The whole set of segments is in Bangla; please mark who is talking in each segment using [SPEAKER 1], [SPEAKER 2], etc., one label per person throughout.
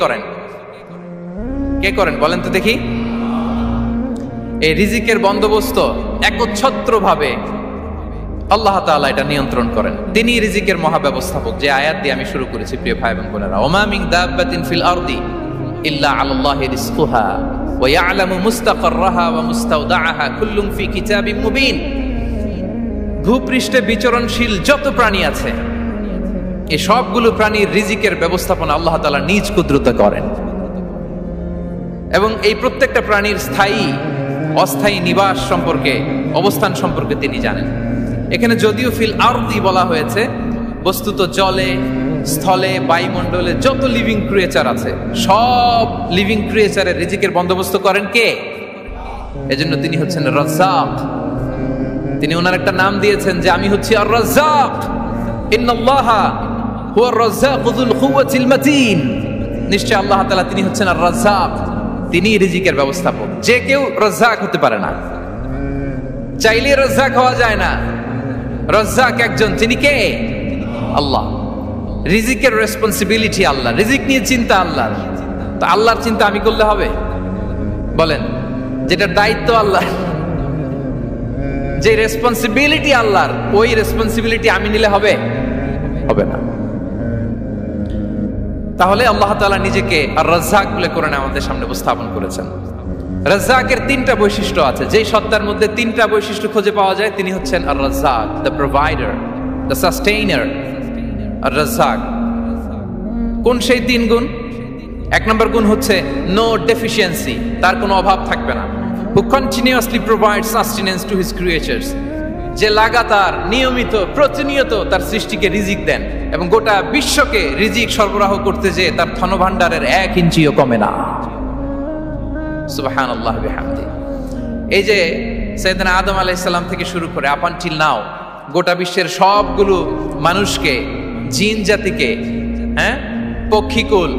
[SPEAKER 1] করেন কে করেন বলেন তো দেখি। এই রিজিকের বন্দোবস্ত একচ্ছত্রভাবে আল্লাহ তাআলা এটা নিয়ন্ত্রণ করেন। তিনি রিজিকের মহাব্যবস্থাপক। যে আয়াত দিয়ে আমি শুরু করেছি প্রিয় ভাই এবং বোনেরা, ওমা মিন দাব্বাতিন ফিল আরদি ইল্লা আলাল্লাহি রিজকুহা ওয়া ইয়ালামু মুস্তাকাররাহা ওয়া মুস্তাওদাআহা কুল্লুম ফি কিতাবিম মুবিন। ভূপৃষ্ঠে বিচরণশীল যত প্রাণী আছে এই সবগুলো প্রাণীর রিজিকের ব্যবস্থাপনা আল্লাহ তাআলা নিজ কুদরতে করেন এবং এই প্রত্যেকটা প্রাণীর স্থায়ী অস্থায়ী নিবাস সম্পর্কে, অবস্থান সম্পর্কে তিনি জানেন। এখানে যদিও ফিল আরদি বলা হয়েছে, বস্তুত জলে, স্থলে, বায়ুমণ্ডলে যত লিভিং ক্রিয়েচার আছে সব লিভিং ক্রিয়েচারের রিজিকের বন্দোবস্ত করেন কে? এজন্য তিনি হচ্ছেন রাজ্জাক। তিনি ওনার একটা নাম দিয়েছেন যে আমি হচ্ছি আর রাজ্জাক, ইন্নাল্লাহা হুয়ার রাজ্জাকু যুল কুওয়াতিল মাতিন। নিশ্চয় আল্লাহ তাআলা তিনি হচ্ছেন আর রাজ্জাক, তিনি রিজিকের ব্যবস্থাপক। যে কেউ রাজ্জাক হতে পারে না, চাইলে রাজ্জাক হওয়া যায় না। রাজ্জাক একজন, তিনি কে? আল্লাহ। রিজিকের রেসপন্সিবিলিটি আল্লাহ, রিজিক নিয়ে চিন্তা আল্লাহর। তো আল্লাহর চিন্তা আমি করলে হবে? বলেন, যেটা দায়িত্ব আল্লাহ, যে রেসপন্সিবিলিটি আল্লাহর, ওই রেসপন্সিবিলিটি আমি নিলে হবে? হবে না। তাহলে আল্লাহ তাআলা নিজেকে আর রাজ্জাক বলে কোরআনে আমাদের সামনে উপস্থাপন করেছেন। রাজ্জাকের তিনটা বৈশিষ্ট্য আছে। যেই সত্তার মধ্যে তিনটা বৈশিষ্ট্য খুঁজে পাওয়া যায় তিনি হচ্ছেন আর রাজ্জাক, দ্য প্রোভাইডার, দ্য সাস্টেইনার। আর রাজ্জাক কোন সেই তিন গুণ? এক নম্বর গুণ হচ্ছে নো ডেফিসিয়েন্সি, তার কোনো অভাব থাকবে না। হু continuously provides sustenance to his creatures, যে লাগাতার নিয়মিত প্রতিনিয়ত তার সৃষ্টিকে রিজিক দেন এবং গোটা বিশ্বকে রিজিক সরবরাহ করতে যে তার ধনভাণ্ডারের 1 ইঞ্চিও কমে না। সুবহানাল্লাহ বিহামদি। এই যে সাইয়েদনা আদম আলাইহিস সালাম থেকে শুরু করে আপ আনটিল নাও গোটা বিশ্বের সবগুলো মানুষকে, জিন জাতিকে, পক্ষীকুল,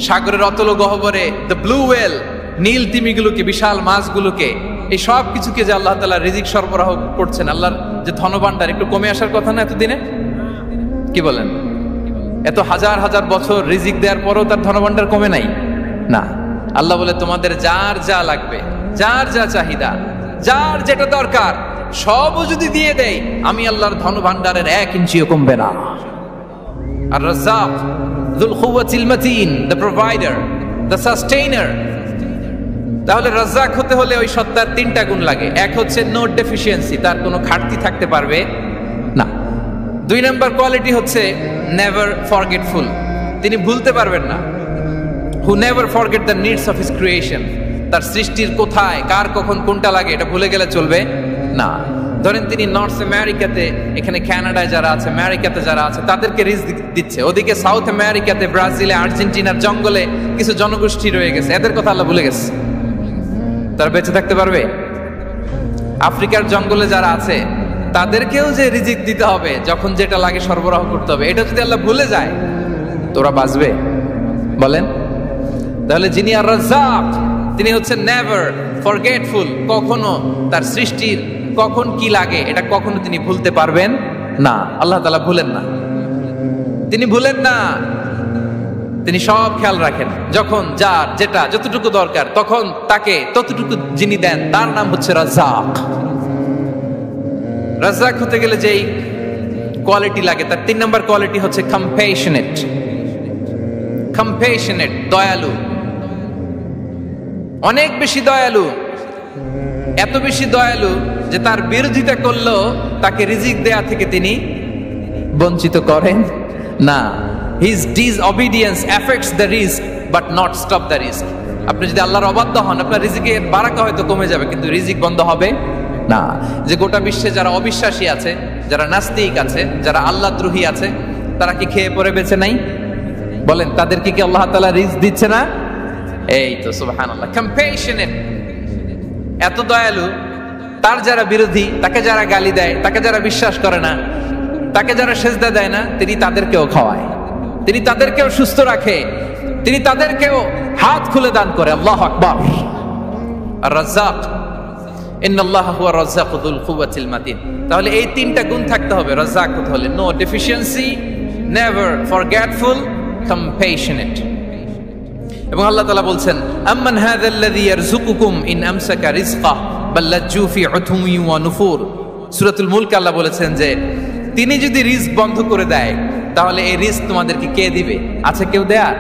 [SPEAKER 1] সাগরের অতল গহ্বরে দ্য ব্লু ওয়েল, নীল তিমিগুলোকে, বিশাল মাছগুলোকে, এই সব কিছুকে যে আল্লাহ তাআলা রিজিক সরবরাহ করছেন, আল্লাহর যে ধনভাণ্ডার একটু কমে আসার কথা না এতদিনে? কি বলেন? এত হাজার হাজার বছর রিজিক দেওয়ার পরও তার ধনভাণ্ডার কমে নাই না। আল্লাহ বলে তোমাদের যার যা লাগবে, যার যা চাহিদা, যার যেটা দরকার সবও যদি দিয়ে দেয় আমি আল্লাহর ধনভাণ্ডারের 1 ইঞ্চিও কমবে না। আর Razzak যুল কুওয়াতিল মাতিন, the provider, the sustainer. তাহলে রাজ্জাক হতে হলে ওই সত্তার তিনটা গুণ লাগে। এক হচ্ছে নো ডেফিসিয়েন্সি, তার কোনো ঘাটতি থাকতে পারবে না। 2 নম্বর কোয়ালিটি হচ্ছে নেভার ফরগেটফুল, তিনি ভুলতে পারবেন না। Who never forget the needs of his creation, তার সৃষ্টির কোথায় কার কখন কোনটা লাগে এটা ভুলে গেলে চলবে না। ধরেন তিনি নর্থ আমেরিকাতে, এখানে কানাডায় যারা আছে, আমেরিকাতে যারা আছে তাদেরকে রিজিক দিচ্ছে। ওদিকে সাউথ আমেরিকাতে, ব্রাজিলে, আর্জেন্টিনার জঙ্গলে কিছু জনগোষ্ঠী রয়ে গেছে, এদের কথা আল্লাহ ভুলে গেছে। তারা বেঁচে থাকতে পারবে? আফ্রিকার জঙ্গলে যারা আছে তাদেরকেও যে রিজিক দিতে হবে, যখন যেটা লাগে সরবরাহ করতে হবে, এটা যদি আল্লাহ ভুলে যায় তোরা বাঁচবে? বলেন। তাহলে যিনি আর রাজ্জাক তিনি হচ্ছেন নেভার ফরগেটফুল, কখনো তার সৃষ্টির কখন কি লাগে এটা কখনো তিনি ভুলতে পারবেন না। আল্লাহ তাআলা ভুলেন না, তিনি ভুলেন না, তিনি সব খেয়াল রাখেন। যখন যার যেটা যতটুকু দরকার তখন তাকে ততটুকু যিনি দেন তার নাম হচ্ছে রাজ্জাক। রাজ্জাক হতে গেলে যেই কোয়ালিটি লাগে তার 3 নম্বর কোয়ালিটি হচ্ছে কম্প্যাশনেট। কম্প্যাশনেট, দয়ালু, অনেক বেশি দয়ালু। এত বেশি দয়ালু যে তার বিরোধিতা করলেও তাকে রিজিক দেয়া থেকে তিনি বঞ্চিত করেন না। His disobedience affects the risk but not stop the risk. আপনি যদি আল্লাহর অবাধ্য হন আপনার রিজিকের বারাকা হয়তো কমে যাবে কিন্তু রিজিক বন্ধ হবে না। যে গোটা বিশ্বে যারা অবিশ্বাসী আছে, যারা নাস্তিক আছে, যারা আল্লাহদ্রোহী আছে, তারা কি খেয়ে পরে বেঁচে নাই? বলেন, তাদেরকে কি আল্লাহ তাআলা রিজিক দিচ্ছে না? এই তো সুবহানাল্লাহ। কম্প্যাশনেট, এত দয়ালু, তার যারা বিরোধী, তাকে যারা গালি দেয়, তাকে যারা বিশ্বাস করে না, তাকে যারা সেজদা দেয় না, তিনি তাদেরকেও খাওয়ায়, তিনি তাদেরকেও সুস্থ রাখে, তিনি তাদেরকেও হাত খুলে দান করে। আল্লাহু আকবার। আর রাজ্জাক, ইন্নাল্লাহা হুয়া রাজ্জাকু যুল কুওয়াতিল মাতিন। তাহলে এই তিনটা গুণ থাকতে হবে রাজ্জাক হতে হলে। No deficiency, never forgetful, compassionate. এবং আল্লাহ তাআলা বলছেন আম্মান হাযাল্লাযী ইয়ারযুকুকুম ইন আমসাকা রিজকাহ বাল লাজ্জু ফি উতুমি ওয়া নুফুর। সূরাতুল মুলক আল্লাহ বলেছেন যে তিনি যদি রিজক বন্ধ করে দেয় তাহলে এই রিজক তোমাদেরকে কে দিবে? আছে কেউ দেয়ার?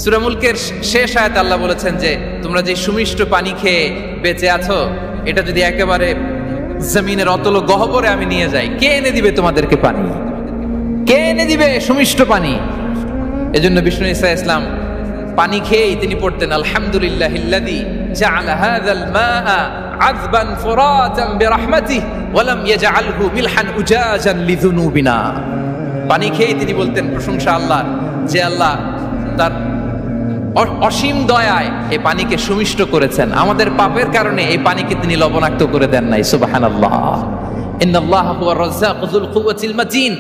[SPEAKER 1] সূরা মুলকের শেষ আয়াতে আল্লাহ বলেছেন যে তোমরা যে সুমিষ্ট পানি খেয়ে বেঁচে আছো, এটা যদি একেবারে জমিনের অতল গহ্বরে আমি নিয়ে যাই, কে এনে দিবে তোমাদেরকে পানি? কে এনে দিবে সুমিষ্ট পানি? এজন্য বিষ্ণু ঈসা ইসলাম পানি খেয়েই তিনি পড়তেন আলহামদুলিল্লাহিল্লাযী জাআলা হাযাল মাআ আযবান ফুরাতান বিরাহমাতিহি ওয়া লাম ইয়াজআলহু মিলহান উজাজান লিযুনুবিনা। পানি খেয়েই তিনি বলতেন প্রশংসা আল্লাহর, যে আল্লাহ তার অসীম দয়ায় এই পানিকে সুমিষ্ট করেছেন, আমাদের পাপের কারণে এই পানিকে তিনি লবণাক্ত করে দেন নাই। সুবহানাল্লাহ। ইন্নাল্লাহা হুয়ার রাজ্জাকু যুল কুওয়াতিল মাতিন।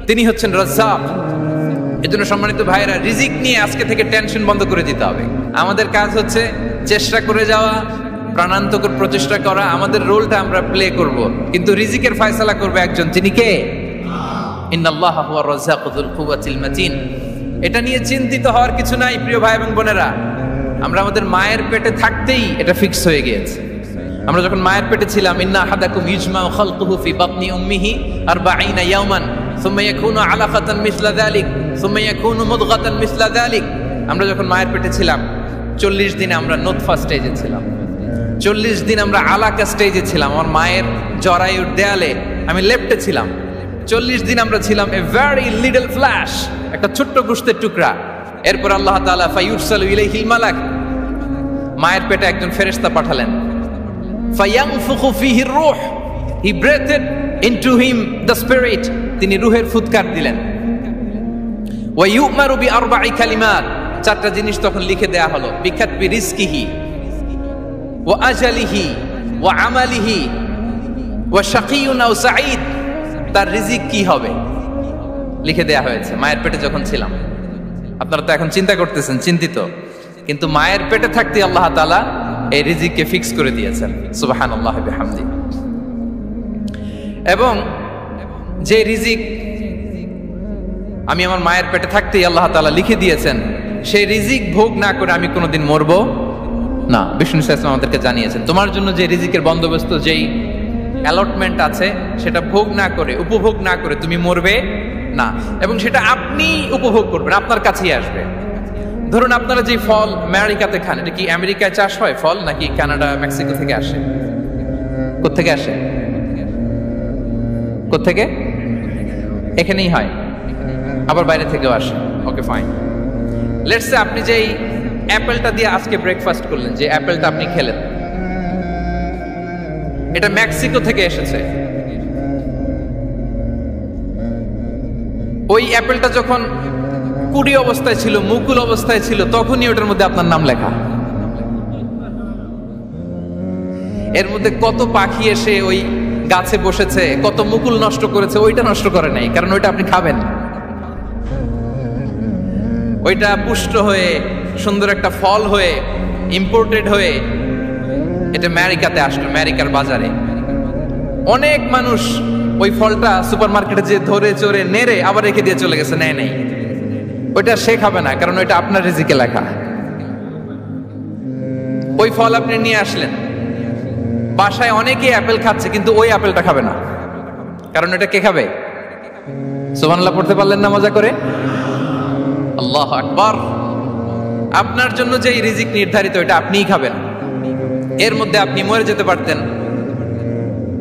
[SPEAKER 1] তিনি হচ্ছেন রাজ্জাক। এজন্য সম্মানিত ভাইরা, রিজিক নিয়ে আজকে থেকে টেনশন বন্ধ করে দিতে হবে। আমাদের কাজ হচ্ছে চেষ্টা করে যাওয়া, প্রাণান্তকর প্রচেষ্টা করা, আমাদের রোলটা আমরা প্লে করব, কিন্তু রিজিকের ফয়সালা করবে একজন, তিনি কে? ইন্নাল্লাহা হুয়ার রাজ্জাকু যুল কুওয়াতিল মাতিন। এটা নিয়ে চিন্তিত হওয়ার কিছু নাই প্রিয় ভাই এবং বোনেরা। আমরা আমাদের মায়ের পেটে থাকতেই এটা ফিক্স হয়ে গিয়েছে। আমরা যখন মায়ের পেটে ছিলাম, ইন্না আহাদাকুম ইজমাউ খালকুহু ফি বাতনি উম্মিহি 40 ইয়াওমান সুম্মা ইয়াকুনু আলাকাতান মিসলা যালিক সুম্মা ইয়াকুনু মুদগাতান মিসলা যালিক। আমরা যখন মায়ের পেটে ছিলাম 40 দিনে আমরা নুতফা স্টেজে ছিলাম, 40 দিন আমরা আলাকা স্টেজে ছিলাম। আমার মায়ের জরায়ুর দেয়ালে আমি লেপ্টে ছিলাম। 40 দিন আমরা ছিলাম এ ভেরি লিটল ফ্ল্যাশ, একটা ছোট্ট গোশতের টুকরা। এরপর আল্লাহ তাআলা ফায়ুরসালু ইলাইহিল মালাক, মায়ের পেটে একজন ফেরেশতা পাঠালেন। ফায়ানফুখু ফিহির রূহ, he breathed into him the spirit, তিনি রূহের ফুৎকার দিলেন। ওয়া ইউমারু বিআরবা'i কালিমাত, 4টা জিনিস তখন লিখে দেয়া হলো। বিকাতবি রিজকিহি ওয়া আজালিহি ওয়া আমালিহি ওয়া শাকিয়ুন আও সাঈদ, তার রিজিক কি হবে লিখে দেয়া হয়েছে মায়ের পেটে যখন ছিলাম। আপনারা তো এখন চিন্তা করতেছেন, চিন্তিত, কিন্তু মায়ের পেটে থাকতে আল্লাহ তাআলা এই রিজিককে ফিক্স করে দিয়েছেন। সুবহানাল্লাহ বিহামদি। এবং যে রিজিক আমি আমার মায়ের পেটে থাকতেই আল্লাহ তাআলা লিখে দিয়েছেন, সেই রিজিক ভোগ না করে আমি কোনোদিন মরবো না। বিষ্ণু ইসলাম আমাদেরকে জানিয়েছেন তোমার জন্য যে রিজিকের বন্দোবস্ত, যেই অ্যালটমেন্ট আছে, সেটা ভোগ না করে, উপভোগ না করে তুমি মরবে না। এবং সেটা আপনি উপভোগ করবেন, আপনার কাছেই আসবে। ধরুন আপনারা যে ফল আমেরিকাতে খান, এটা কি আমেরিকায় চাষ হয় ফল, নাকি কানাডা মেক্সিকো থেকে আসে? কোত্থেকে আসে? কোত্থেকে? এখানেই হয়, আবার বাইরে থেকেও আসে। Okay fine. লেটস সে আপনি যেই অ্যাপেলটা দিয়ে আজকে ব্রেকফাস্ট করলেন, যে অ্যাপেলটা আপনি খেলেন, এটা মেক্সিকো থেকে এসেছে। ওই অ্যাপেলটা যখন কুড়ি অবস্থায় ছিল, মুকুল অবস্থায় ছিল, তখনই ওটার মধ্যে আপনার নাম লেখা। এর মধ্যে কত পাখি এসে ওই গাছে বসেছে, কত মুকুল নষ্ট করেছে, ওইটা নষ্ট করে নাই, কারণ ওইটা আপনি খাবেন। ওইটা পুষ্ট হয়ে সুন্দর একটা ফল হয়ে ইম্পোর্টেড হয়ে এটা আমেরিকাতে আসলো, আমেরিকার বাজারে। অনেক মানুষ ওই ফলটা সুপার মার্কেটে যে ধরে চড়ে নেড়ে আবার রেখে দিয়ে চলে গেছে, নেয় নাই। ওইটা সে খাবে না, কারণ ওইটা আপনার রিজিকে লেখা। ওই ফল আপনি নিয়ে আসলেন, বাসায় অনেকে অ্যাপেল খাচ্ছে, কিন্তু ওই অ্যাপেলটা খাবে না, কারণ এটা কে খাবে? সুবহানাল্লাহ পড়তে পারলেন না মজা করে? আল্লাহু আকবার। আপনার জন্য যে রিজিক নির্ধারিত, এটা আপনিই খাবেন। এর মধ্যে আপনি মরে যেতে পারতেন,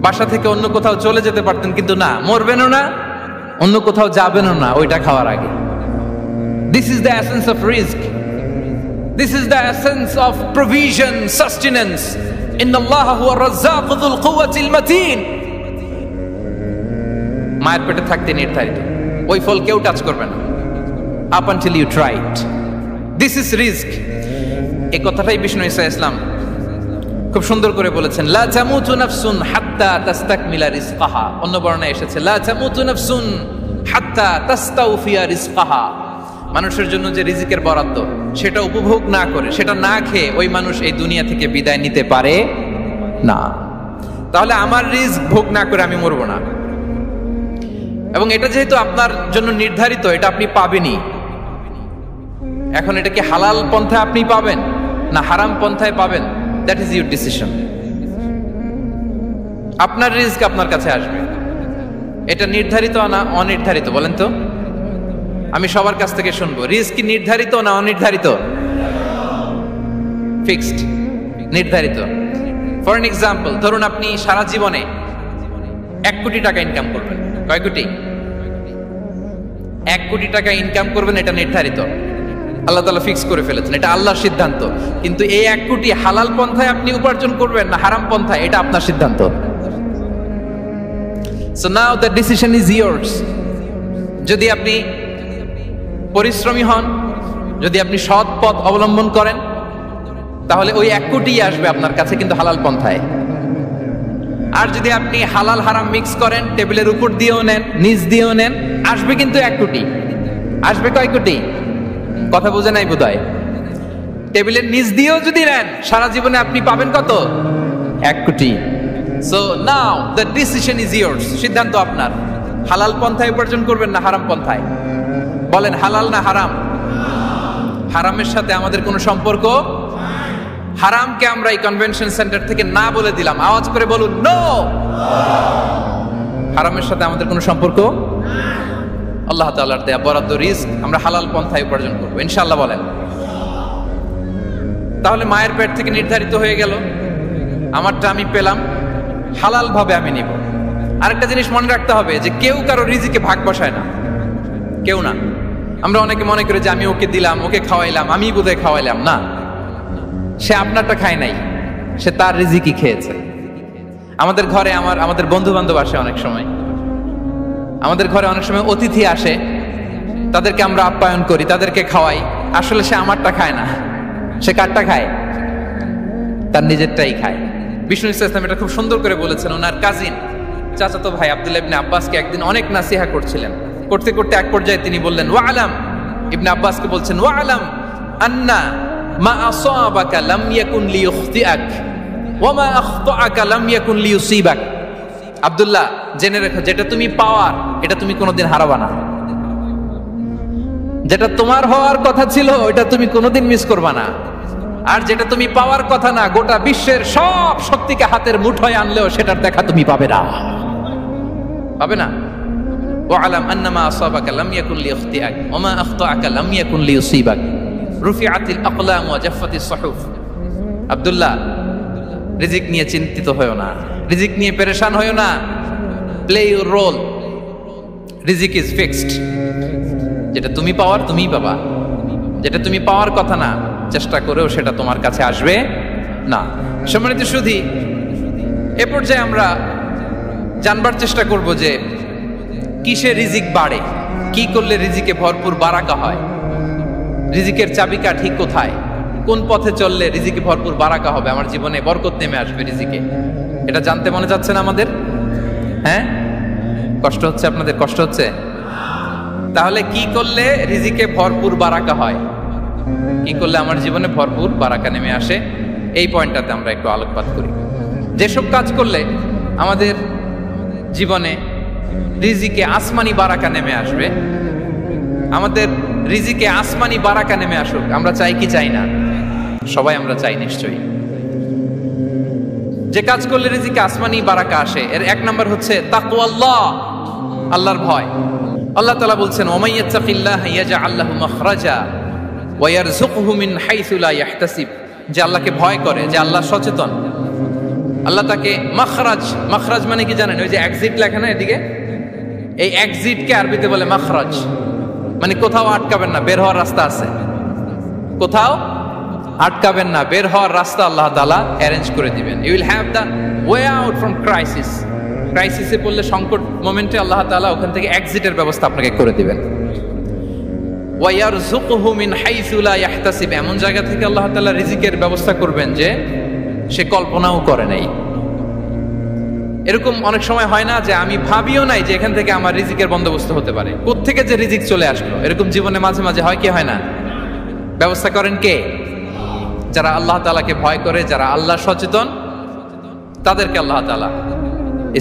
[SPEAKER 1] বাসা থেকে অন্য কোথাও চলে যেতে পারতেন, কিন্তু না, মরবেনও না, অন্য কোথাও যাবেনও না ওইটা খাওয়ার আগে। This is the essence of rizq. This is the essence of provision, sustenance. Inna Allah huwa ar-razzaq dhul quwwati al-matin. মায়ের পেটে থাকতে নির্ধারিত, ওই ফল কেউ টাচ করবে না up until you try it. This is rizq. এই কথাটাই বিষ্ণু ঈসা ইসলাম খুব সুন্দর করে বলেছেন, লা তামুতু নাফসুন হাত্তা তাস্তাকমিলা রিজকাহা। অন্য বর্ণনায় এসেছে লা তামুতু নাফসুন হাত্তা তাস্তাউফিয়া রিজকাহা। মানুষের জন্য যে রিজিকের বরাদ্দ, সেটা উপভোগ না করে, সেটা না খেয়ে ওই মানুষ এই দুনিয়া থেকে বিদায় নিতে পারে না। তাহলে আমার রিজক ভোগ না করে আমি মরবো না। এবং এটা যেহেতু আপনার জন্য নির্ধারিত, এটা আপনি পাবেনই। এখন এটা কি হালাল পন্থায় আপনি পাবেন না হারাম পন্থায় পাবেন, দ্যাট ইজ ইউর ডিসিশন। আপনার রিস্ক আপনার কাছে আসবে, এটা নির্ধারিত না অনির্ধারিত? বলেন তো, আমি সবার কাছ থেকে শুনবো, রিস্ক কি নির্ধারিত না অনির্ধারিত? ফিক্সড, নির্ধারিত। ফর এন এক্সাম্পল, ধরুন আপনি সারা জীবনে 1 কোটি টাকা ইনকাম করবেন। কয় কোটি? 1 কোটি টাকা ইনকাম করবেন, এটা নির্ধারিত, আল্লাহ তাআলা ফিক্স করে ফেলেছেন, এটা আল্লাহর সিদ্ধান্ত। কিন্তু এই 1 কোটি হালাল পন্থায় আপনি উপার্জন করবেন না হারাম পন্থায়, এটা আপনার সিদ্ধান্ত। So now the decision is yours. যদি আপনি পরিশ্রমী হন, যদি আপনি সৎ পথ অবলম্বন করেন, তাহলে ওই 1 কোটি আসবে আপনার কাছে, কিন্তু হালাল পন্থায়। আর যদি আপনি হালাল হারাম মিক্স করেন, টেবিলের উপর দিয়েও নেন নিচ দিয়েও নেন, আসবে কিন্তু 1 কোটি। আসবে কয় কোটি? কথা বোঝে নাই বোধহয়। টেবিলের নিচ দিয়েও যদি নেন, সারা জীবনে আপনি পাবেন কত? 1 কোটি। So now the decision is yours. সিদ্ধান্ত আপনার, হালাল পন্থায় উপার্জন করবেন না হারাম পন্থায়? বলেন, হালাল না হারাম? হারামের সাথে আমাদের কোনো সম্পর্ক? হারামকে আমরা এই কনভেনশন সেন্টার থেকে না বলে দিলাম, আওয়াজ করে বলুন নো। হারামের সাথে আমাদের কোনো সম্পর্ক? আল্লাহ তাআলার দেয়া বরাদ্দ রিস্ক আমরা হালাল পন্থায় উপার্জন করবো ইনশাআল্লাহ। বলেন, তাহলে মায়ের পেট থেকে নির্ধারিত হয়ে গেল, আমারটা আমি পেলাম, হালাল ভাবে আমি নিব। আরেকটা জিনিস মনে রাখতে হবে যে কেউ কারো রিজিকে ভাগ বসায় না, কেউ না। আমরা অনেকে মনে করি যে আমি ওকে দিলাম, ওকে খাওয়াইলাম, আমি বোধহয় খাওয়াইলাম। না, সে আপনারটা খায় নাই, সে তার রিজিকই খেয়েছে। আমাদের ঘরে আমাদের বন্ধু বান্ধব আসে অনেক সময়, আমাদের ঘরে অনেক সময় অতিথি আসে, তাদেরকে আমরা আপ্যায়ন করি, তাদেরকে খাওয়াই, আসলে সে আমারটা খায় না, সে কারটা খায়? তার নিজেরটাই খায়। বিষ্ণু ইসলাম এটা খুব সুন্দর করে বলেছেন। ওনার কাজিন চাচাতো ভাই আব্দুল্লাহ ইবনে আব্বাসকে একদিন অনেক নাসিহা করছিলেন, করতে করতে এক পর্যায়ে তিনি বললেন, ওয়া আলাম, ইবনে আব্বাসকে বলছেন, ওয়া আলাম আন্না মা আসাবাকা লাম ইয়াকুন লিইখতিআক ওয়া মা আখতাআকা লাম ইয়াকুন লিইউসিবাক। আব্দুল্লাহ, জেনে রেখো, যেটা তুমি পাওয়ার এটা তুমি কোনোদিন হারাবা না। যেটা তোমার হওয়ার কথা ছিল ওটা তুমি কোনোদিন মিস করবা না। আর যেটা তুমি পাওয়ার কথা না, গোটা বিশ্বের সব শক্তিকে হাতের মুঠোয় আনলেও সেটার দেখা তুমি পাবে না, পাবে না। ওয়া আলাম আন্নামা আসাবাকা লাম ইয়াকুন লিইখতিআক ওয়া মা আখতাআকা লাম ইয়াকুন লিইউসিবাক রুফিআতিল আকলাম ওয়া জাফফাতিস সুহুফ। আব্দুল্লাহ, রিজিক নিয়ে চিন্তিত হয়ো না, রিজিক নিয়ে পেরেশান হয়ো না, প্লে ইউর রোল, রিজিক ইজ ফিক্সড। যেটা তুমি পাওয়ার তুমিই পাবা, যেটা তুমি পাওয়ার কথা না, চেষ্টা করেও সেটা তোমার কাছে আসবে না। সম্মানিত সুধী, এ পর্যায়ে আমরা জানবার চেষ্টা করব যে কিসে রিজিক বাড়ে, কি করলে রিজিকে ভরপুর বারাকা হয়, রিজিকের চাবিকাঠি কোথায়, কোন পথে চললে রিজিকে ভরপুর বারাকা হবে, আমার জীবনে বরকত নেমে আসবে রিজিকে। এটা জানতে মনে যাচ্ছে না আমাদের? হ্যাঁ, কষ্ট হচ্ছে আপনাদের? কষ্ট হচ্ছে? তাহলে কি করলে রিজিকে ভরপুর বারাকা হয়, কি করলে আমার জীবনে ভরপুর বারাকা নেমে আসে, এই পয়েন্টটাতে আমরা একটু আলোকপাত করি। যেসব কাজ করলে আমাদের জীবনে রিজিকে আসমানি বারাকা নেমে আসবে, আমাদের রিজিকে আসমানি বারাকা নেমে আসুক, আমরা চাই কি চাই না? সবাই আমরা চাই নিশ্চয়ই। যে কাজ করলে রিজিকে আসমানি বারাকা আসে, এর 1 নাম্বার হচ্ছে তাকওয়াল্লাহ, আল্লাহর ভয়। আল্লাহ তাআলা বলছেন, ওয়া মাইয়াত্তাকিল্লাহা ইয়াজআল লাহু মাখরাজা ওয়া ইয়ারযুকহু মিন হাইসু লা ইয়াহতাসিব। যে আল্লাহকে ভয় করে, যে আল্লাহ সচেতন, আল্লাহ তাকে মাখরাজ, মাখরাজ মানে কি জানেন? ওই যে এক্সিট লেখা না এদিকে, এই এক্সিটকে আরবিতে বলে মাখরাজ, মানে কোথাও আটকাবেন না, বের হওয়ার রাস্তা আছে, কোথাও আটকাবেন না, বের হওয়ার রাস্তা আল্লাহ তাআলা অ্যারেঞ্জ করে দিবেন। You will have the way out from crisis. ক্রাইসিসে পড়লে, সংকট মোমেন্টে আল্লাহ তাআলা ওখান থেকে এক্সিটের ব্যবস্থা আপনাকে করে দিবেন। ওয়া ইয়ারযুকহু মিন হাইসু লা ইয়াহতাসিব, এমন জায়গা থেকে আল্লাহ তাআলা রিজিকের ব্যবস্থা করবেন যে সে কল্পনাও করে নাই। এরকম অনেক সময় হয় না যে আমি ভাবিও নাই যে এখান থেকে আমার রিজিকের বন্দোবস্ত হতে পারে, কোত্থেকে যে রিজিক চলে আসলো, এরকম জীবনে মাঝে মাঝে হয় কি হয় না? ব্যবস্থা করেন কে? যারা আল্লাহ তাআলাকে ভয় করে, যারা আল্লাহ সচেতন, তাদেরকে আল্লাহ তাআলা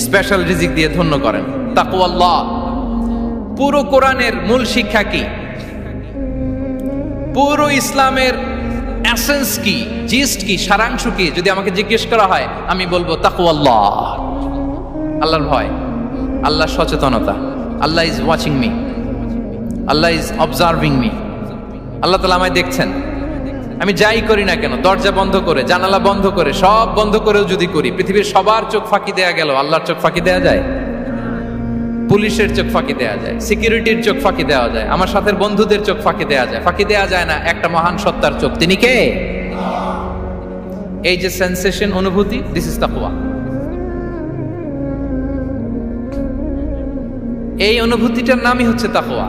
[SPEAKER 1] স্পেশাল রিজিক দিয়ে ধন্য করেন। তাকওয়াল্লাহ। পুরো কোরআনের মূল শিক্ষা কি? পুরো ইসলামের এসেন্স কি, জিস্ট কি, সারাংশ কি যদি আমাকে জিজ্ঞেস করা হয়, আমি বলবো তাকওয়াল্লাহ, আল্লাহর ভয়, আল্লাহর সচেতনতা। Allah is watching me, Allah is observing me. Allah তাআলা আমায় দেখছেন। আমি যাই করি না কেন, দরজা বন্ধ করে, জানালা বন্ধ করে, সব বন্ধ করেও যদি করি, পৃথিবীর সবার চোখ ফাঁকি দেয়া গেল, আল্লাহর চোখ ফাঁকি দেয়া যায়? পুলিশের চোখ ফাঁকি দেয়া যায়, সিকিউরিটির চোখ ফাঁকি দেওয়া যায়, আমার সাথে বন্ধুদের চোখ ফাঁকি দেয়া যায়, ফাঁকি দেয়া যায় না একটা মহান সত্তার চোখ। তিনি কে? এই যে সেন্সেশন, অনুভূতি, দিস ইজ তাকওয়া। এই অনুভূতিটার নামই হচ্ছে তাকওয়া,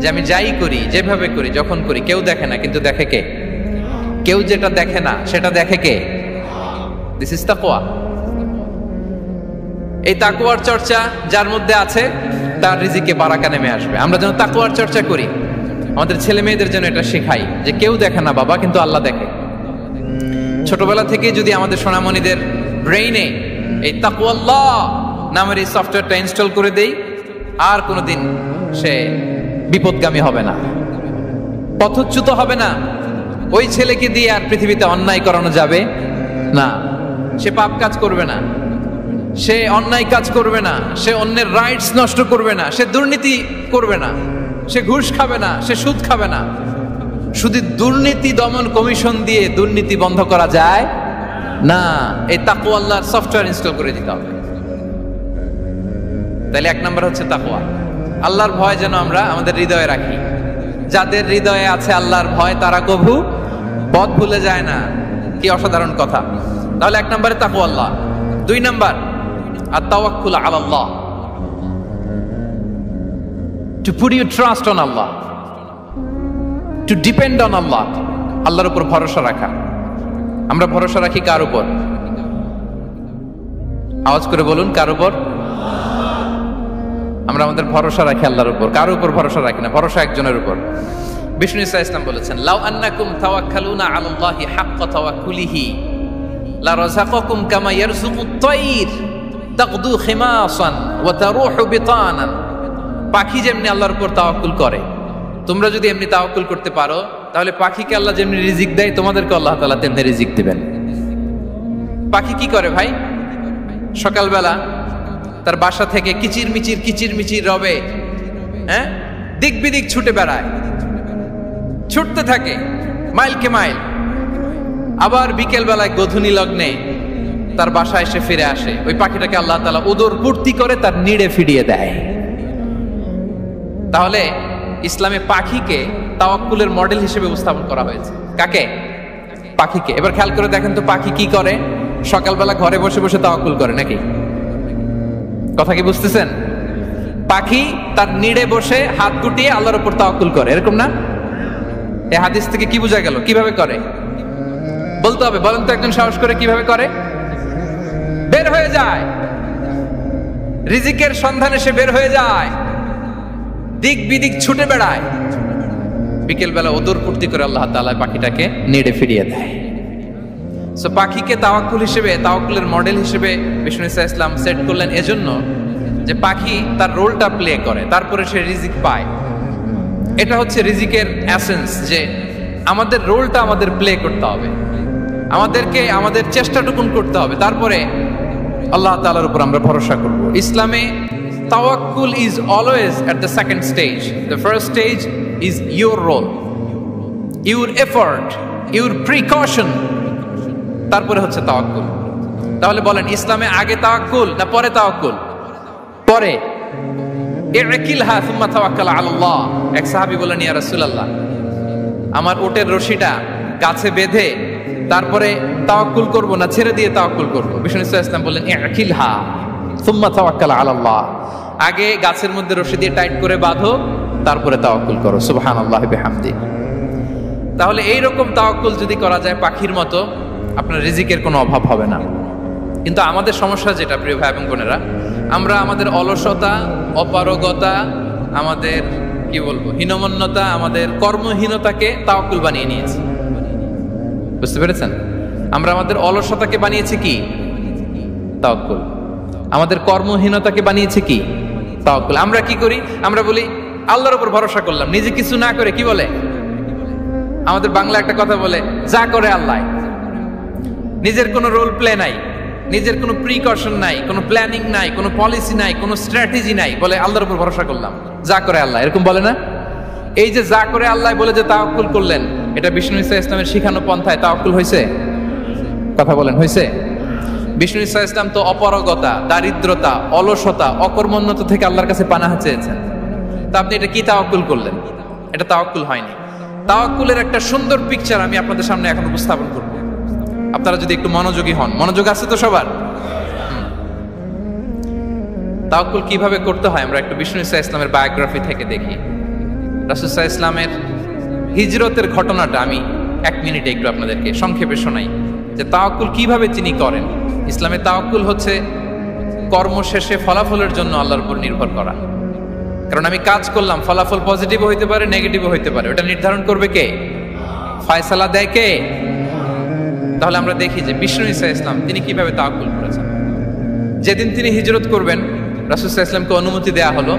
[SPEAKER 1] যে আমি যাই করি, যেভাবে করি, যখন করি, কেউ দেখে না কিন্তু দেখে কে? কেউ যেটা দেখে না সেটা দেখে কে? দিস ইজ তাকওয়া। এই তাকওয়ার চর্চা যার মধ্যে আছে তার রিজিকে বারাকা নেমে আসবে। আমরা যেন তাকওয়ার চর্চা করি, আমাদের ছেলে মেয়েদের জন্য এটা শেখাই যে কেউ দেখে না বাবা, কিন্তু আল্লাহ দেখে। ছোটবেলা থেকে যদি আমাদের সোনামণিদের ব্রেইনে এই তাকওয়াল্লাহ নামের এই সফটওয়্যারটা ইনস্টল করে দেই, আর কোনোদিন সে বিপদগামী হবে না, পথচ্যুত হবে না। ওই ছেলেকে দিয়ে আর পৃথিবীতে অন্যায় করানো যাবে না, সে পাপ কাজ করবে না, সে অন্যায় কাজ করবে না, সে অন্যের রাইটস নষ্ট করবে না, সে দুর্নীতি করবে না, সে ঘুষ খাবে না, সে সুদ খাবে না। শুধু দুর্নীতি দমন কমিশন দিয়ে দুর্নীতি বন্ধ করা যায় না, এই তাকওয়া আল্লাহর সফটওয়্যার ইনস্টল করে দিতে হবে। তাহলে এক নম্বর হচ্ছে তাকওয়া। আল্লাহর ভয় যেন আমরা আমাদের হৃদয়ে রাখি। যাদের হৃদয়ে আছে আল্লাহর ভয় তারা কভু পথ ভুলে যায় না। কি অসাধারণ কথা! তাহলে এক নম্বরে তাকওয়া আল্লাহ। দুই নম্বর আত-তাওয়াক্কুল আলাল্লাহ, to put your trust on Allah, to depend on Allah, আল্লাহর উপর ভরসা রাখা। আমরা ভরসা রাখি কার উপর? আওয়াজ করে বলুন, কার উপর? আমরা আমাদের ভরসা রাখি আল্লাহর উপর, কার উপর ভরসা রাখি না। ভরসা একজনের উপর। বিষ্ণু ইসা ইসলাম বলেছেন, লাউ আন্নাকুম তাওয়াক্কালুনা আলাল্লাহি হাক্কা তাওয়াক্কুলিহি লা রাযাকাকুম কামা ইয়ারযুকুত তায়র তাকদু খিমাসান ওয়া তারুহু বিতানান। পাখি যেমনি আল্লাহর উপর তাওয়াক্কুল করে, তোমরা যদি এমনি তাওয়াক্কুল করতে পারো, তাহলে পাখিকে আল্লাহ যেমনি রিজিক দেয়, তোমাদেরকে আল্লাহ তাআলা তেমনি রিজিক দিবেন। পাখি কি করে ভাই? সকালবেলা তার বাসা থেকে কিচির মিচির রবে, হ্যাঁ, দিক বিদিক ছুটে বেড়ায়, ছুটতে থাকে মাইলকে মাইল। আবার বিকেল বেলায় গোধূলি লগ্নে তার বাসায় এসে ফিরে আসে। ওই পাখিটাকে আল্লাহ তাআলা উদর পূর্তি করে তার নিড়ে ফিরিয়ে দেয়। তাহলে ইসলামে পাখিকে তাওয়াক্কুলের মডেল হিসেবে উপস্থাপন করা হয়েছে। কাকে? পাখিকে। এবার খেয়াল করে দেখেন তো, পাখি কি করে? সকালবেলা ঘরে বসে বসে তাওয়াক্কুল করে নাকি? কথা কি বুঝতেছেন? পাখি তার নিড়ে বসে হাত গুটিয়ে আল্লাহর উপর তাওয়াক্কুল করে, এরকম না? এই হাদিস থেকে কি বোঝা গেল? কিভাবে করে বলতে হবে, বলেন তো একজন সাহস করে কিভাবে করে? বের হয়ে যায়, রিজিকের সন্ধানে সে বের হয়ে যায়, দিক বিদিক ছুটে বেড়ায়, বিকেল বেলা ওদর পূর্তি করে আল্লাহ তাআলা পাখিটাকে নিড়ে ফিরিয়ে দেয়। সো পাখিকে তাওয়াক্কুল হিসেবে, তাওয়াক্কুলের মডেল হিসেবে বিষ্ণু ইসা ইসলাম সেট করলেন এজন্য যে পাখি তার রোলটা প্লে করে, তারপরে সে রিজিক পায়। এটা হচ্ছে রিজিকের এসেন্স, যে আমাদের রোলটা আমাদের প্লে করতে হবে, আমাদেরকে আমাদের চেষ্টাটুকুন করতে হবে, তারপরে আল্লাহ তাআলার উপর আমরা ভরসা করব। ইসলামে তাওয়াক্কুল is always at the second stage. The first stage is your role, your effort, your precaution, তারপরে হচ্ছে তাওয়াক্কুল। তাহলে বলেন, ইসলামে আগে তাওয়াক্কুল না পরে তাওয়াক্কুল? পরে। ইকিলহা সুম্মা তাওয়াক্কাল আলাল্লাহ। এক সাহাবী বলেন, ইয়া রাসূলুল্লাহ, আমার উটের রশিটা গাছে বেঁধে তারপরে তাওয়াক্কুল করব না ছেড়ে দিয়ে তাওয়াক্কুল করব? বিষ্ণু ইসলাম বললেন, ইকিলহা সুম্মা তাওয়াক্কাল আলাল্লাহ। আগে গাছের মধ্যে রশি দিয়ে টাইট করে বাঁধো, তারপরে তাওয়াক্কুল করো। সুবহানাল্লাহি বিহামদি। তাহলে এইরকম তাওয়াক্কুল যদি করা যায় পাখির মতো, আপনার রিজিকের কোনো অভাব হবে না। কিন্তু আমাদের সমস্যা যেটা, প্রিয় ভাই এবং বোনেরা, আমরা আমাদের অলসতা, অপারগতা, আমাদের কি বলবো, হীনমন্যতা, আমাদের কর্মহীনতাকে তাওয়াক্কুল বানিয়ে নিয়েছি। বুঝতে পেরেছেন? আমরা আমাদের অলসতাকে বানিয়েছি কি? তাওয়াক্কুল। আমাদের কর্মহীনতাকে বানিয়েছি কি? তাওয়াক্কুল। আমরা কি করি? আমরা বলি আল্লাহর উপর ভরসা করলাম, নিজে কিছু না করে কি বলে? আমাদের বাংলা একটা কথা বলে, যা করে আল্লাহ। নিজের কোনো রোল প্লে নাই, নিজের কোনো প্রিকশন নাই, কোনো প্ল্যানিং নাই, কোনো পলিসি নাই, কোনো স্ট্র্যাটেজি নাই, বলে আল্লাহর উপর ভরসা করলাম, যা করে আল্লাহ, এরকম বলে না? এই যে যা করে আল্লাহ বলে যে তাওয়াক্কুল করলেন, এটা বিষ্ণু ঈসা ইসলামের শিখানো পন্থায় তাওয়াক্কুল হয়েছে? কথা বলেন, হয়েছে? বিষ্ণু ঈসা ইসলাম তো অপারগতা, দারিদ্রতা, অলসতা, অকর্মণ্যতা থেকে আল্লাহর কাছে পানাহ চেয়েছেন। তা আপনি এটা কি তাওয়াক্কুল করলেন? এটা তাওয়াক্কুল হয়নি। তাওয়াক্কুলের একটা সুন্দর পিকচার আমি আপনাদের সামনে এখন উপস্থাপন করব, আপনারা যদি একটু মনোযোগী হন। মনোযোগ আছে তো সবার? তাওয়াক্কুল কিভাবে করতে হয় আমরা একটু বিষ্ণু ঈসা ইসলামের বায়োগ্রাফি থেকে দেখি। রাসূল সাল্লাল্লাহু আলাইহি ওয়াসাল্লামের হিজরতের ঘটনাটা আমি 1 মিনিটে একটু আপনাদেরকে সংক্ষেপে শোনাই, যে তাওয়াক্কুল কিভাবে তিনি করেন। ইসলামে তাওয়াক্কুল হচ্ছে কর্ম শেষে ফলাফলের জন্য আল্লাহর উপর নির্ভর করা। কারণ আমি কাজ করলাম, ফলাফল পজিটিভ হইতে পারে, নেগেটিভ হইতে পারে, ওটা নির্ধারণ করবে কে? ফয়সালা দেয় কে? তাহলে আমরা দেখি যে বিষ্ণু ঈসা ইসলাম তিনি কিভাবে তাওয়াক্কুল করেছেন। যেদিন তিনি হিজরত করবেন, রাসূল সাল্লাল্লাহু আলাইহি ওয়াসাল্লামকে অনুমতি দেয়া হলো,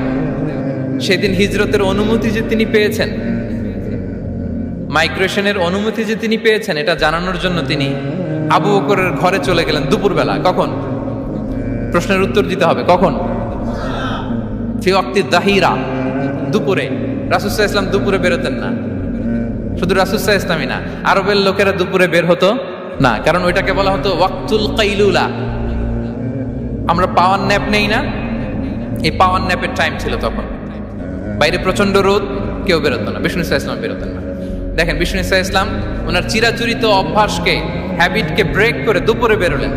[SPEAKER 1] সেদিন হিজরতের অনুমতি যে তিনি পেয়েছেন, মাইগ্রেশনের অনুমতি যে তিনি পেয়েছেন, এটা জানানোর জন্য তিনি আবু বকরের ঘরে চলে গেলেন দুপুরবেলা। কখন? প্রশ্নের উত্তর দিতে হবে, কখন? ফি ওয়াক্তি দাহিরা, দুপুরে। রাসূল সাল্লাল্লাহু আলাইহি ওয়াসাল্লাম দুপুরে বেরোতেন না। শুধু রাসূল সাল্লাল্লাহু আলাইহি ওয়াসাল্লামই না, আরবের লোকেরা দুপুরে বের হতো না, কারণ ওইটাকে বলা হতো ওয়াক্তুল কাইলুলা। আমরা পাওয়ার ন্যাপ নেই না, এই পাওয়ার ন্যাপের টাইম ছিল তখন। বাইরে প্রচন্ড রোদ, কেউ বেরোতো না, বিষ্ণু ঈসা ইসলাম বেরোতেন না। দেখেন বিষ্ণু ঈসা ইসলাম ওনার চিরাচরিত অভ্যাসকে, হ্যাবিটকে ব্রেক করে দুপুরে বেরোলেন।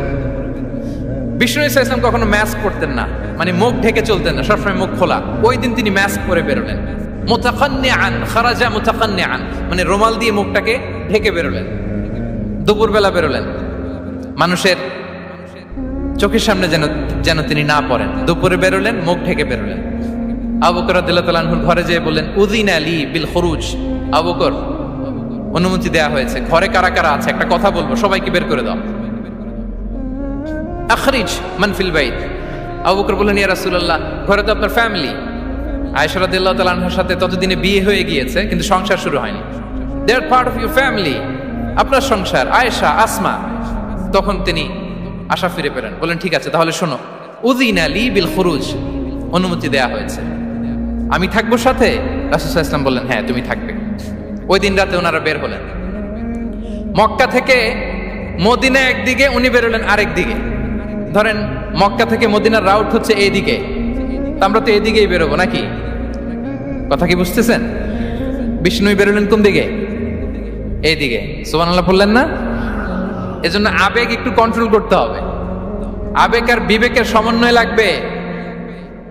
[SPEAKER 1] বিষ্ণু ঈসা ইসলাম কখনো মাস্ক পরতেন না, মানে মুখ ঢেকে চলতেন না, সবসময় মুখ খোলা। ওই দিন তিনি মাস্ক পরে বেরোলেন। মুতাকান্নিআন, খারাজা মুতাকান্নিআন, মানে রুমাল দিয়ে মুখটাকে ঢেকে বেরোলেন, দুপুরবেলা বেরোলেন। মানুষের চোখের সামনে যেন তিনি না পড়েন, দুপুরে বেরোলেন, মুখ ঢেকে বেরোলেন। আবু বকর রাদিয়াল্লাহু তাআলা আনহুর ঘরে যেয়ে বললেন, উযিনা লি বিল খুরুজ। আবু বকর, অনুমতি দেয়া হয়েছে, ঘরে কারা কারা আছে একটা কথা বলবো, সবাইকে বের করে দাও। আখরিজ মান ফিল বাইত। আবু বকর বললেন, ইয়া রাসূলুল্লাহ, ঘরে তো আপনার ফ্যামিলি। আয়েশা রাদিয়াল্লাহু তাআলা আনহার সাথে ততদিনে বিয়ে হয়ে গিয়েছে, কিন্তু সংসার শুরু হয়নি। দে আর পার্ট অফ ইউর ফ্যামিলি, আপনার সংসার, আয়েশা, আসমা। তখন তিনি আশা ফিরে পেলেন, বলেন ঠিক আছে তাহলে শোনো, উযিনা লি বিল খুরুজ, অনুমতি দেয়া হয়েছে, আমি থাকবো সাথে? রাসূল সাল্লাল্লাহু আলাইহি ওয়াসাল্লাম বললেন, হ্যাঁ তুমি থাকবে। ওই দিন রাতে ওনারা বের হলেন। মক্কা থেকে মদিনা একদিকে, উনি বেরোলেন আরেক দিকে। ধরেন মক্কা থেকে মদিনার রাউট হচ্ছে এইদিকে, আমরা তো এদিকেই বেরোবো নাকি? কথা কি বুঝতেছেন? বিষ্ণু বেরোলেন কোন দিকে? এইদিকে। সুবহানাল্লাহ বললেন না? এজন্য আবেগ একটু কন্ট্রোল করতে হবে। আবেগ আর বিবেকের সমন্বয় লাগবে,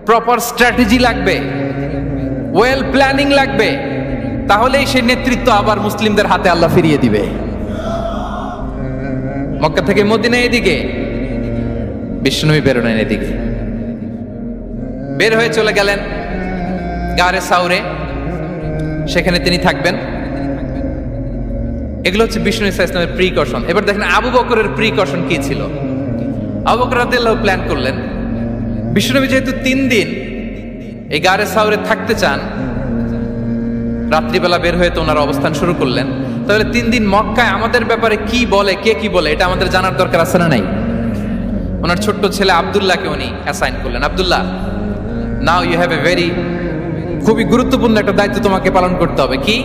[SPEAKER 1] প্রপার স্ট্র্যাটেজি লাগবে, ওয়েল প্ল্যানিং লাগবে, তাহলেই সেই নেতৃত্ব আবার মুসলিমদের হাতে আল্লাহ ফিরিয়ে দিবে। মক্কা থেকে মদিনা এদিকে, বিষ্ণু বেরোলেন এদিকে। বের হয়ে চলে গেলেন গারে সাউরে, সেখানে তিনি থাকবেন। এগুলো হচ্ছে বিষ্ণু ঈসা ইসলামের প্রিকশন। এবার দেখেন আবু বকরের প্রিকশন কি ছিল। আবু বকর রাদিয়াল্লাহু প্ল্যান করলেন, বিষ্ণুনবী যেহেতু 3 দিন এই গারে সাউরে থাকতে চান, রাত্রিবেলা বের হয়ে তো ওনার অবস্থান শুরু করলেন, তাহলে 3 দিন মক্কায় আমাদের ব্যাপারে কি বলে, কে কি বলে, এটা আমাদের জানার দরকার আছে না নাই? ওনার ছোট্ট ছেলে আব্দুল্লাহকে উনি অ্যাসাইন করলেন। Abdullah, now you have a very, খুবই গুরুত্বপূর্ণ একটা দায়িত্ব তোমাকে পালন করতে হবে। কি?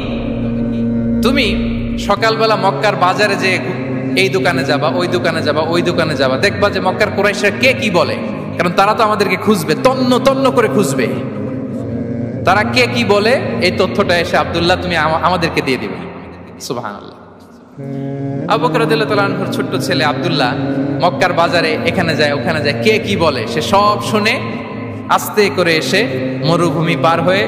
[SPEAKER 1] তুমি সকালবেলা মক্কার বাজারে যে এই দোকানে যাবা, ওই দোকানে যাবা, ওই দোকানে যাবা, দেখবা যে মক্কার কুরাইশরা কে কি বলে, কারণ তারা তো আমাদেরকে খুঁজবে, তন্ন তন্ন করে খুঁজবে। তারা কে কি বলে এই তথ্যটা এসে আব্দুল্লাহ তুমি আমাদেরকে দিয়ে দিবে। সুবহানাল্লাহ। আবু বকর রাদিয়াল্লাহু তাআলা আনহুর ছোট্ট ছেলে আব্দুল্লাহ মক্কার বাজারে এখানে যায় ওখানে যায়, কে কি বলে সে সব শুনে আস্তে করে এসে মরুভূমি পার হয়ে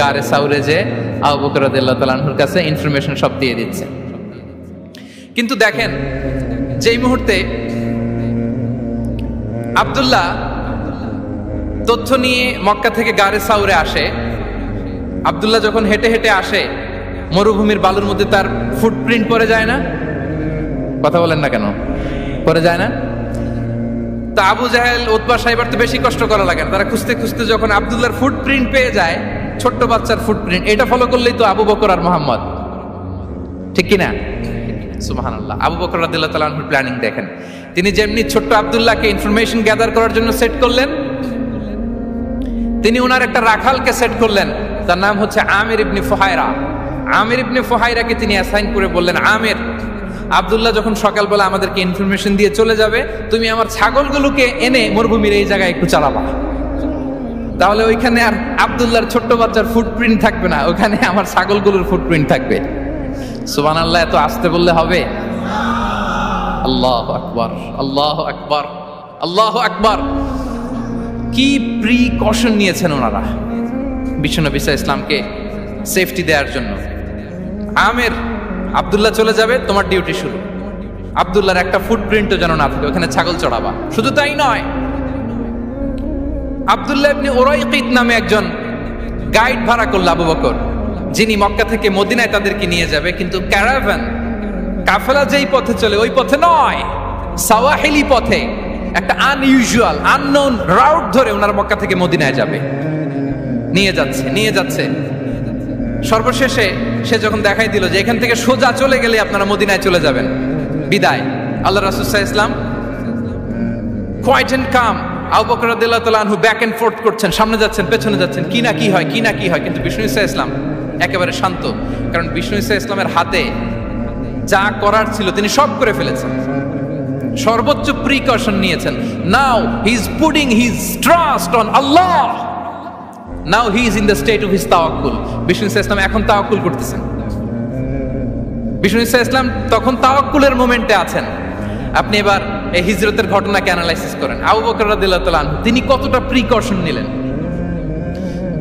[SPEAKER 1] গারে সাউরে যে আবু বকর রাদিয়াল্লাহু তাআলা আনহুর কাছে ইনফরমেশন সব দিয়ে দিচ্ছে। কিন্তু দেখেন যেই মুহূর্তে আব্দুল্লাহ তথ্য নিয়ে মক্কা থেকে গারে সাউরে আসে, আব্দুল্লাহ যখন হেঁটে হেঁটে আসে, মরুভূমির বালুর মধ্যে তার ফুটপ্রিন্ট পড়ে যায় না? কথা বলেন না কেন? পড়ে যায় না? তা আবু জাহেল, উতবা সাইবার তো বেশি কষ্ট করা লাগে না, তারা খুঁজতে খুঁজতে যখন আব্দুল্লাহর ফুটপ্রিন্ট পেয়ে যায়, ছোট্ট বাচ্চার ফুটপ্রিন্ট, এটা ফলো করলেই তো আবু বকর আর মুহাম্মদ। ঠিক কিনা? সুবহানাল্লাহ। আবু বকর রাদিয়াল্লাহু তাআলা আনহুর প্ল্যানিং দেখেন, তিনি যেমনি ছোট্ট আব্দুল্লাহকে ইনফরমেশন গ্যাদার করার জন্য সেট করলেন, তিনি ওনার একটা রাখালকে সেট করলেন, তার নাম হচ্ছে আমির ইবনে ফুহায়রা। আমির ইবনে ফুহায়রাকে তিনি অ্যাসাইন করে বললেন, আমির, আব্দুল্লাহ যখন সকালবেলা আমাদেরকে ইনফরমেশন দিয়ে চলে যাবে, তুমি আমার ছাগলগুলোকে এনে মরুভূমির এই জায়গায় একটু চালাবা, তাহলে ওইখানে আর আব্দুল্লাহর ছোট্ট বাচ্চার ফুটপ্রিন্ট থাকবে না, ওখানে আমার ছাগলগুলোর ফুটপ্রিন্ট থাকবে। সুবহানাল্লাহ, এত আসতে বললে হবে? আল্লাহু আকবার, আল্লাহু আকবার, আল্লাহু আকবার। কি প্রিকশন নিয়েছেন ওনারা বিশ্বনবী সাল্লাল্লাহু আলাইহি ওয়াসাল্লামকে সেফটি দেওয়ার জন্য। আমির, আব্দুল্লাহ চলে যাবে, তোমার ডিউটি শুরু, আব্দুল্লাহর একটা ফুটপ্রিন্টও যেন না থাকে, ওখানে ছাগল চড়াবা। শুধু তাই নয়, আব্দুল্লাহ ইবনে উরাইকিত নামে একজন গাইড ভাড়া করল আবু বকর, যিনি মক্কা থেকে মদিনায় তাদেরকে নিয়ে যাবে, কিন্তু ক্যারাভান কাফেলা যেই পথে চলে ওই পথে নয়, সাওয়াহিলি পথে, একটা আনইউজুয়াল আননোন রাউট ধরে ওনার মক্কা থেকে মদিনায় যাবে। নিয়ে যাচ্ছে সর্বশেষে সে যখন দেখাই দিল যে এখান থেকে সোজা চলে গেলে আপনারা মদিনায় চলে যাবেন, বিদায়। আল্লাহ রাসূল সাল্লাল্লাহু আলাইহি ওয়াসাল্লাম কোয়াইট এন্ড কাম, আবু বকর রাদিয়াল্লাহু তাআলা আনহু ব্যাক এন্ড ফোর্থ করছেন, সামনে যাচ্ছেন, পেছনে যাচ্ছেন, কি না কি হয়, কিন্তু বিষ্ণু সাল্লাল্লাহু আলাইহি ওয়াসাল্লাম একেবারে শান্ত, কারণ বিষ্ণু সাল্লাল্লাহু আলাইহি ওয়াসাল্লামের হাতে যা করার ছিল তিনি সব করে ফেলেছেন, সর্বোচ্চ প্রিকশন নিয়েছেন। Now he is putting his trust on Allah, now he is in the state of his তাওয়াক্কুল। বিষ্ণু সাল্লাল্লাহু আলাইহি ওয়াসাল্লাম এখন তাওয়াক্কুল করতেছেন, বিষ্ণু সাল্লাল্লাহু আলাইহি ওয়াসাল্লাম তখন তাওয়াক্কুলের মোমেন্টে আছেন। আপনি এবার এই হিজরতের ঘটনাকে অ্যানালাইসিস করেন, আবু বকর রাদিয়াল্লাহু তাআলা আনহু তিনি কতটা প্রিকশন নিলেন,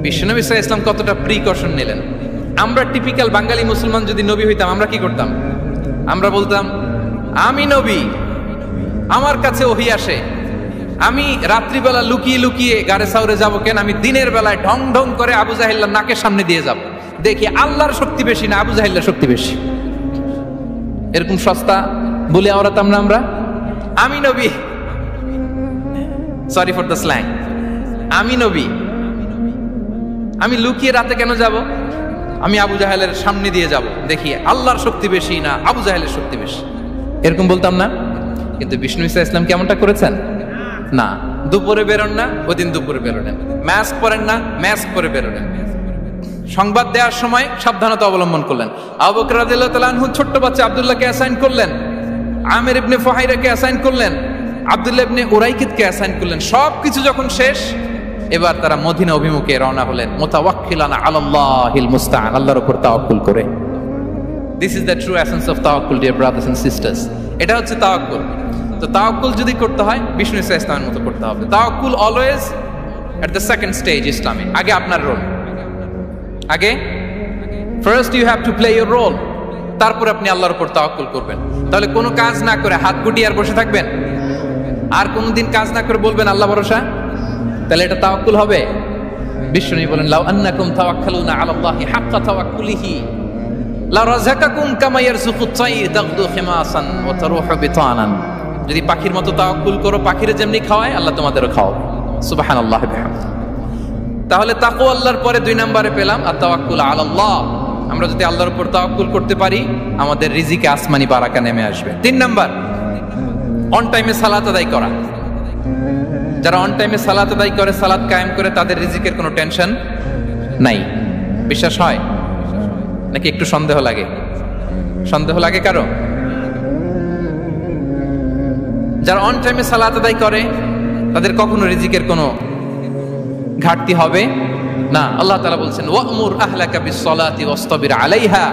[SPEAKER 1] বিশ্বনবী সাল্লাল্লাহু আলাইহি ওয়াসাল্লাম কতটা প্রিকশন নিলেন। আমরা টিপিক্যাল বাঙালি মুসলমান যদি নবী হইতাম, আমরা কি করতাম? আমরা বলতাম, আমি নবী, আমার কাছে ওহী আসে, আমি রাত্রিবেলা লুকিয়ে লুকিয়ে গারে সাউরে যাবো কেন? আমি দিনের বেলায় ঢং ঢং করে আবু জাহেলের নাকের সামনে দিয়ে যাব, দেখি আল্লাহর শক্তি বেশি না আবু জাহেলের শক্তি বেশি। এরকম সস্তা বলে আওড়াতাম না আমরা? আমি নবী, সরি ফর দ্য স্ল্যাং, আমি নবী, আমি লুকিয়ে রাতে কেন যাব? আমি আবু জাহেলের সামনে দিয়ে যাব, দেখি আল্লাহর শক্তি বেশি না আবু জাহেলের শক্তি বেশি। এরকম বলতাম না? কিন্তু বিষ্ণু ঈসা ইসলাম কেমনটা করেছেন? না, দুপুরে বেরোন না, ওই দিন দুপুরে বেরোলেন, মাস্ক পরেন না, মাস্ক পরে বেরোলেন। সংবাদ দেওয়ার সময় সাবধানতা অবলম্বন করলেন। আবু বকর রাদিয়াল্লাহু তাআলা আনহু ছোট্ট বাচ্চা আব্দুল্লাহকে অ্যাসাইন করলেন, আমির ইবনে ফুহাইরাকে অ্যাসাইন করলেন, আব্দুল্লাহ ইবনে উরাইকিতকে অ্যাসাইন করলেন। সবকিছু যখন শেষ, এবার তারা মদিনা অভিমুখে রওনা হলেন, মুতাওয়াক্কিলানা আলাল্লাহিল মুস্তাআন, আল্লাহর উপর তাওয়াক্কুল করে। This is the true essence of তাওয়াক্কুল, ডিয়ার ব্রাদার্স এন্ড সিস্টার্স। এটা হচ্ছে তাওয়াক্কুল। তো তাওয়াক্কুল যদি করতে হয় বিষ্ণু ঈসা ইসলামের মতো করতে হবে। তাওয়াক্কুল always at the second stage ইসলামে। আগে আপনার রোল, আগে first you have to play your role, তারপর আপনি আল্লাহর উপর তাওয়াক্কুল করবেন। তাহলে কোনো কাজ না করে হাত গুটিয়ে আর বসে থাকবেন, আর কোনোদিন কাজ না করে বলবেন আল্লাহ ভরসা, তাহলে এটা তাওয়াক্কুল হবে? বিশ্বনবী বলেন, লাউ আন্নাকুম তাওয়াক্কালুনা আলাল্লাহি হাক্কা তাওয়াক্কুলিহি লা রাযাকাকুম কামা ইয়ারযুকুত তাইর তাগদু খিমাসান ওয়া তারুহু বিতানান। যদি পাখির মতো তাওয়াক্কুল করো, পাখিরে যেমনি খাওয়ায় আল্লাহ তোমাদেরও খাওয়াবে। সুবহানাল্লাহ বিহামদিহি। তাহলে তাকওয়া আল্লাহর পরে 2 নম্বরে পেলাম আত-তাওয়াক্কুল আলাল্লাহ। আমরা যদি আল্লাহর উপর তাওয়াক্কুল করতে পারি, আমাদের রিজিকে আসমানি বারাকা নেমে আসবে। 3 নাম্বার, অন টাইমে সালাত আদায় করা। যারা অন টাইমে সালাত আদায় করে, সালাত কায়েম করে, তাদের রিজিকের কোনো টেনশন নাই। বিশ্বাস হয় নাকি একটু সন্দেহ লাগে? সন্দেহ লাগে কারো? যারা অন টাইমে সালাত আদায় করে, তাদের কখনো রিজিকের কোনো ঘাটতি হবে না। আল্লাহ তাআলা বলছেন, ওয়া'মুর আহলাকা বিস-সালাতি ওয়াসতাবির আলাইহা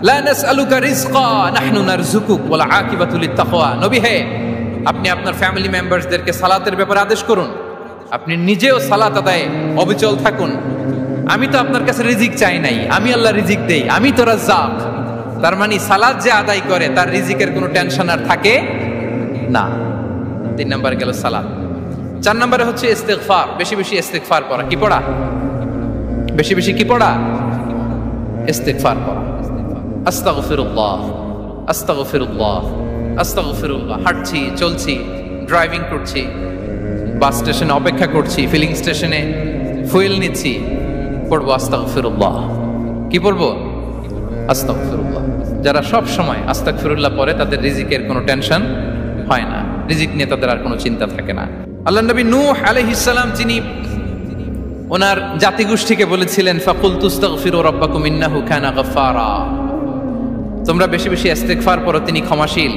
[SPEAKER 1] লা নাসআলুকা রিজকা নাহনু নারযুকুক ওয়াল আকিবাতু লিত-তাকওয়া। নবী হে, আপনি আপনার ফ্যামিলি মেম্বারসদেরকে সালাতের ব্যাপারে আদেশ করুন, আপনি নিজেও সালাত আদায়ে অবিচল থাকুন। আমি তো আপনার কাছে রিজিক চাই নাই, আমি আল্লাহ রিজিক দেই, আমি তো রাজ্জাক। তার মানে সালাত যে আদায় করে তার রিজিকের কোনো টেনশন আর থাকে না। 3 নম্বরে গেল সালাত। 4 নম্বরে হচ্ছে ইস্তিগফার, বেশি বেশি ইস্তিগফার পড়া। কি পড়া? বেশি বেশি কি পড়া? ইস্তিগফার পড়া। আস্তাগফিরুল্লাহ, আস্তাগফিরুল্লাহ, আস্তাগফিরুল্লাহ। হাঁটছি, চলছি, ড্রাইভিং করছি, বাস স্টেশনে অপেক্ষা করছি, ফিলিং স্টেশনে ফুয়েল নিচ্ছি, পড়বো আস্তাগফিরুল্লাহ। কি পড়বো? আস্তাগফিরুল্লাহ। যারা সব সময় আস্তাগফিরুল্লাহ পড়ে তাদের রিজিকের কোনো টেনশন হয় না, রিজিক নিয়ে তাদের আর কোনো চিন্তা থাকে না। আল্লাহ নবী নূহ আলাইহিস সালাম যিনি ওনার জাতিগোষ্ঠীকে বলেছিলেন ফাকুলতু আস্তাগফিরু রাব্বাকুম ইন্নাহু কানা গাফফারা, তোমরা বেশি বেশি ইস্তেগফার পড়ো, তিনি ক্ষমাশীল।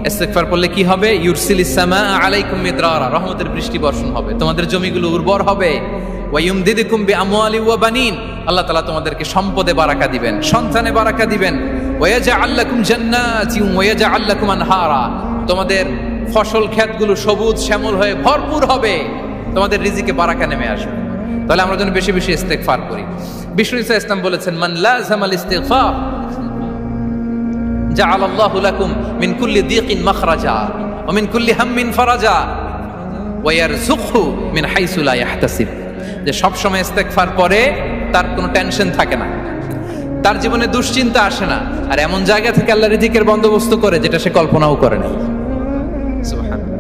[SPEAKER 1] ইস্তেগফার পড়লে কি হবে? ইউরসিলিস সামাআ আলাইকুম মিদরারা, রহমতের বৃষ্টি বর্ষণ হবে, তোমাদের জমিগুলো উর্বর হবে। ওয়া ইউমদিদুকুম বিআমওয়ালি ওয়া বানিন, আল্লাহ তাআলা তোমাদেরকে সম্পদে বারাকা দিবেন, সন্তানে বারাকা দিবেন। ওয়া ইয়াজআল লাকুম জান্নাতিন ওয়া ইয়াজআল লাকুম আনহারা, তোমাদের ফসল ক্ষেতগুলো সবুজ শ্যামল হয়ে ভরপুর হবে, তোমাদের রিজিকে বারাকা নেমে আসবে। তাহলে আমরা যেন বেশি বেশি ইস্তেগফার করি। বিষ্ণু ইসা ইসলাম বলেছেন মান লাযামাল ইস্তিগফার জাআলাল্লাহু লাকুম মিন কুল্লি দিকিন মাখরাজা ওয়া মিন কুল্লি হাম্মিন ফারাজা ওয়া ইয়ারযুকহু মিন হাইসু লা ইয়াহতাসিব, যে সব সময় ইস্তেগফার পড়ে তার কোনো টেনশন থাকে না, তার জীবনে দুশ্চিন্তা আসে না, আর এমন জায়গা থেকে আল্লাহ রিজিকের বন্দোবস্ত করে যেটা সে কল্পনাও করে নাই। সুবহানাল্লাহ।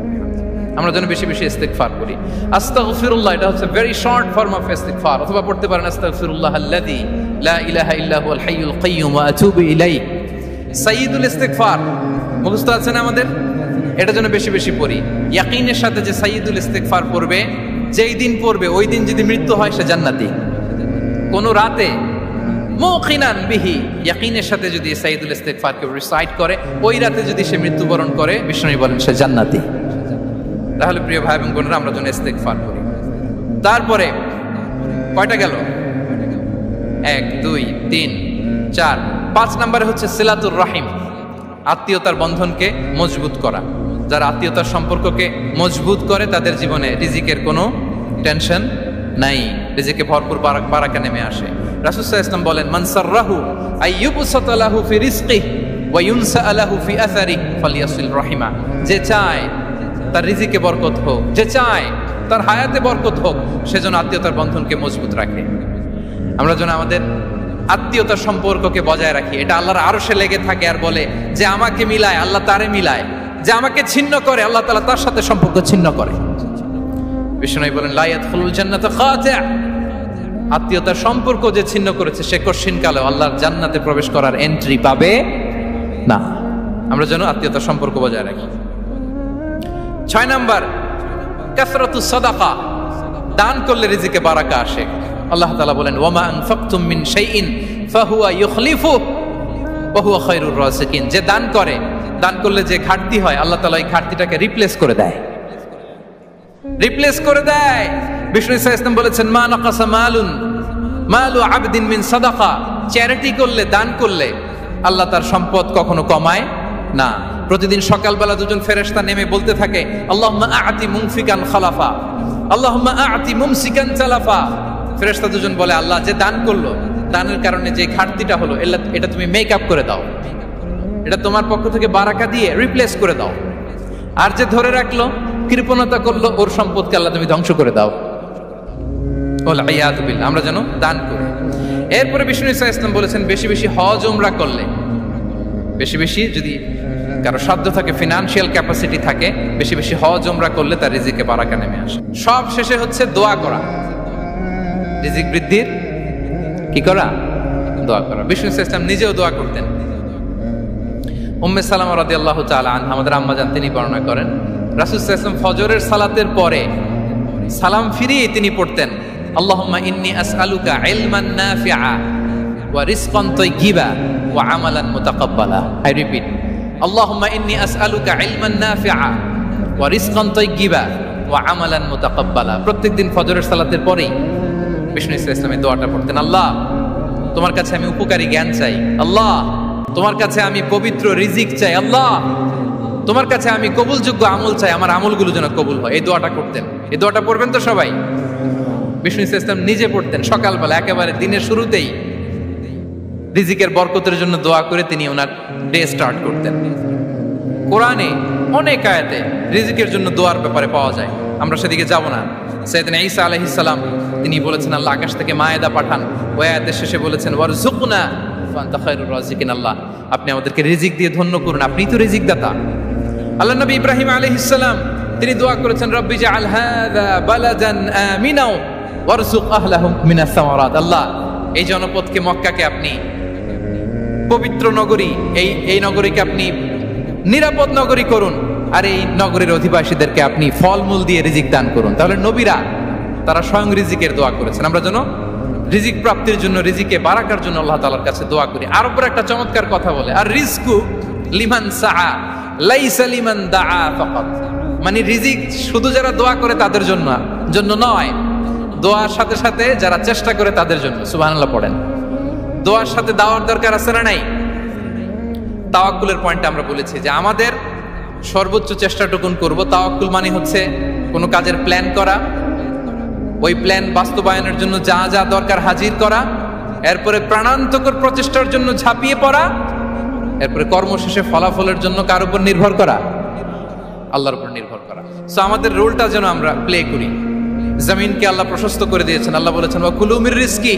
[SPEAKER 1] আমরা যেন বেশি বেশি ইস্তেগফার করি। আস্তাগফিরুল্লাহ এটা হচ্ছে ভেরি শর্ট ফর্ম অফ ইস্তেগফার, অথবা পড়তে পারেন আস্তাগফিরুল্লাহ আল্লাযী লা ইলাহা ইল্লা হুয়াল হাইয়ুল কাইয়্যুম ওয়া আতুবু ইলাইহি। সাইয়্যিদুল ইস্তেগফার মুখস্থ আছে না আমাদের? এটা যেন বেশি বেশি পড়ি। ইয়াকিনের সাথে যে সাইয়্যিদুল ইস্তেগফার পড়বে, যেই দিন পড়বে ওই দিন যদি মৃত্যু হয় সে জান্নাতি। কোন রাতে মুকিনান বিহি, ইয়াকিনের সাথে যদি সাইয়্যিদুল ইস্তেগফারকে রিসাইট করে, ওই রাতে যদি সে মৃত্যুবরণ করে, বিষ্ণু বলেন সে জান্নাতি। তাহলে প্রিয় ভাই এবং বোনেরা, আমরা যেন ইস্তেগফার করি। তারপরে কয়টা গেল? 1 2 3 4 5 নম্বরে হচ্ছে সিলাতুর রাহিম, আত্মীয়তার বন্ধনকে মজবুত করা। যারা আত্মীয়তার সম্পর্ককে মজবুত করে তাদের জীবনে রিজিকের কোনো টেনশন নাই, রিজিকে ভরপুর বারাকা নেমে আসে। রাসূল সাল্লাল্লাহু আলাইহি ওয়াসাল্লাম বলেন মান সাররাহু আইয়ুবসাতা লাহু ফি রিজকিহি ওয়া ইউনসা লাহু ফি আসারিহি ফালিয়াসিল রাহিমা, যে চায় তার রিজিকে বরকত হোক, যে চায় তার হায়াতে বরকত হোক, সেজন্য আত্মীয়তার বন্ধনকে মজবুত রাখে। আমরা যেন আমাদের আত্মীয়তার সম্পর্ককে বজায় রাখি। এটা আল্লাহর আরশে লেগে থাকে আর বলে যে আমাকে মিলায় আল্লাহ তারে মিলায়, যে আমাকে ছিন্ন করে আল্লাহ তাআলা তার সাথে সম্পর্ক ছিন্ন করে। বিষ্ণু বলেন লা ইয়াদখুলুল জান্নাতা খাতি', আত্মীয়তার সম্পর্ক যে ছিন্ন করেছে সে কঠিন কালে আল্লাহর জান্নাতে প্রবেশ করার এন্ট্রি পাবে না। আমরা যেন আত্মীয়তার সম্পর্ক বজায় রাখি। 6 নাম্বার কাসরাতুস সাদাকা, দান করলে রিজিকে বারাকা আসে। আল্লাহ তাআলা বলেন ওয়ামা আনফাকতুম মিন শাইইন ফাহুয়া ইউখলিফুহু ওয়া হুয়া খায়রুর রাযিকিন, যে দান করে, দান করলে যে ঘাটতি হয় আল্লাহ তাআলা এই ঘাটতিটাকে রিপ্লেস করে দেয়, রিপ্লেস করে দেয়। বিষ্ণু ইসা ইসলাম বলেছেন মা নাকাসা মালু আবদিন মিন সাদাকা, চ্যারিটি করলে, দান করলে আল্লাহ তার সম্পদ কখনো কমায় না। প্রতিদিন সকালবেলা দুজন ফেরেশতা নেমে বলতে থাকে আল্লাহুম্মা আ'তি মুনফিকান খালাফা, আল্লাহুম্মা আ'তি মুমসিকান তালাফা। ফেরেশতা দুজন বলে আল্লাহ যে দান করলো, দানের কারণে যে ঘাটতিটা হলো এটা তুমি মেক আপ করে দাও, এটা তোমার পক্ষ থেকে বারাকা দিয়ে রিপ্লেস করে দাও। আর যে ধরে রাখলো, কৃপণতা করলো, ওর সম্পদকে আল্লাহ তুমি ধ্বংস করে দাও। আমরা যেন দান করি। এরপরে বিষ্ণু ইসা ইসলাম বলেছেন বেশি বেশি হজ উমরা করলে, বেশি বেশি যদি কারো সাধ্য থাকে, ফিনান্সিয়াল ক্যাপাসিটি থাকে, বেশি বেশি হজ উমরা করলে তার রিজিকে বারাকা নেমে আসে। সব শেষে হচ্ছে দোয়া করা, রিজিক বৃদ্ধির কি করা? দোয়া করা। বিষ্ণু ইসা ইসলাম নিজেও দোয়া করতেন। উম্মে সালামা রাদিয়াল্লাহু তাআলা আনহা, আমাদের আম্মা জান, তিনি বর্ণনা করেন রাসূল সাল্লাল্লাহু আলাইহি ওয়াসাল্লাম ফজরের সালাতের পরে সালাম ফিরিয়ে তিনি পড়তেন আল্লাহুম্মা ইন্নী আসআলুকা ইলমান নাফিআ ওয়া রিজকান তাইয়্যিবা ওয়া আমালান মুতাকাব্বালা। আই রিপিট, আল্লাহুম্মা ইন্নী আসআলুকা ইলমান নাফিআ ওয়া রিজকান তাইয়্যিবা ওয়া আমালান মুতাকাব্বালা। প্রত্যেকদিন ফজরের সালাতের পরেই বিষ্ণু ইসলাম এই দোয়াটা পড়তেন। আল্লাহ, তোমার কাছে আমি উপকারী জ্ঞান চাই, আল্লাহ তোমার কাছে আমি পবিত্র রিজিক চাই, আল্লাহ তোমার কাছে আমি কবুলযোগ্য আমল চাই, আমার আমলগুলো যেন কবুল হয়। এই দোয়াটা করতেন। এই দোয়াটা পড়বেন তো সবাই। বিষ্ণু ইসলাম নিজে পড়তেন সকালবেলা, একেবারে দিনের শুরুতেই রিজিকের বরকতের জন্য দোয়া করে তিনি ওনার ডে স্টার্ট করতেন। কোরআনে অনেক আয়াতে রিজিকের জন্য দোয়ার ব্যাপারে পাওয়া যায়, আমরা সেদিকে যাব না। সাইয়েদনা ঈসা আলাইহিস সালাম তিনি বলেছেন আল্লাহ আকাশ থেকে মায়েদা পাঠান, ওই আয়াতের শেষে বলেছেন ওয়ারযুকনা ফাআনতা খায়রুর রাযিকিন, আল্লাহ আপনি আমাদেরকে রিজিক দিয়ে ধন্য করুন, আপনিই তো রিজিক দাতা। আল্লাহ নবী ইব্রাহিম আলাইহিস সালাম তিনি দোয়া করেছেন রব্বি জাআল হাযা বালাদান আমিনা ওয়ারযুক আহলাহু মিনাস সামারাত, আল্লাহ এই জনপদকে, মক্কাকে আপনি পবিত্র নগরী, এই নগরীকে আপনি নিরাপদ নগরী করুন, আর এই নগরীর অধিবাসীদেরকে আপনি ফলমূল দিয়ে রিজিক দান করুন। তাহলে নবীরা তারা স্বয়ং রিজিকের দোয়া করেছেন। আমরা যেন রিজিক প্রাপ্তির জন্য, রিজিকে বারাকার জন্য আল্লাহ তাআলার কাছে দোয়া করি। আর উপর একটা চমৎকার কথা বলে, আর রিজকু লিমান সাআ লাইসা লিমান দাআ ফাকাত। মানে রিজিক শুধু যারা দোয়া করে তাদের জন্য নয়, দোয়ার সাথে সাথে যারা চেষ্টা করে তাদের জন্য। সুবহানাল্লাহ পড়েন। দোয়ার সাথে দাওয়ার দরকার আছে না নাই? তাওয়াক্কুলের পয়েন্টটা আমরা বলেছি যে আমাদের সর্বোচ্চ চেষ্টাটুকুন করব। তাওয়াক্কুল মানে হচ্ছে কোনো কাজের প্ল্যান করা, ওই প্ল্যান বাস্তবায়নের জন্য যা যা দরকার হাজির করা, এরপরে প্রাণান্তকর প্রচেষ্টার জন্য ঝাঁপিয়ে পড়া, এরপরে কর্মশেষে ফলাফলের জন্য কার উপর নির্ভর করা? আল্লাহর উপর নির্ভর করা। সো আমাদের রোলটা যেন আমরা প্লে করি। জমিনকে আল্লাহ প্রশস্ত করে দিয়েছেন। আল্লাহ বলেছেন ওয়া কুলু মির রিজকি,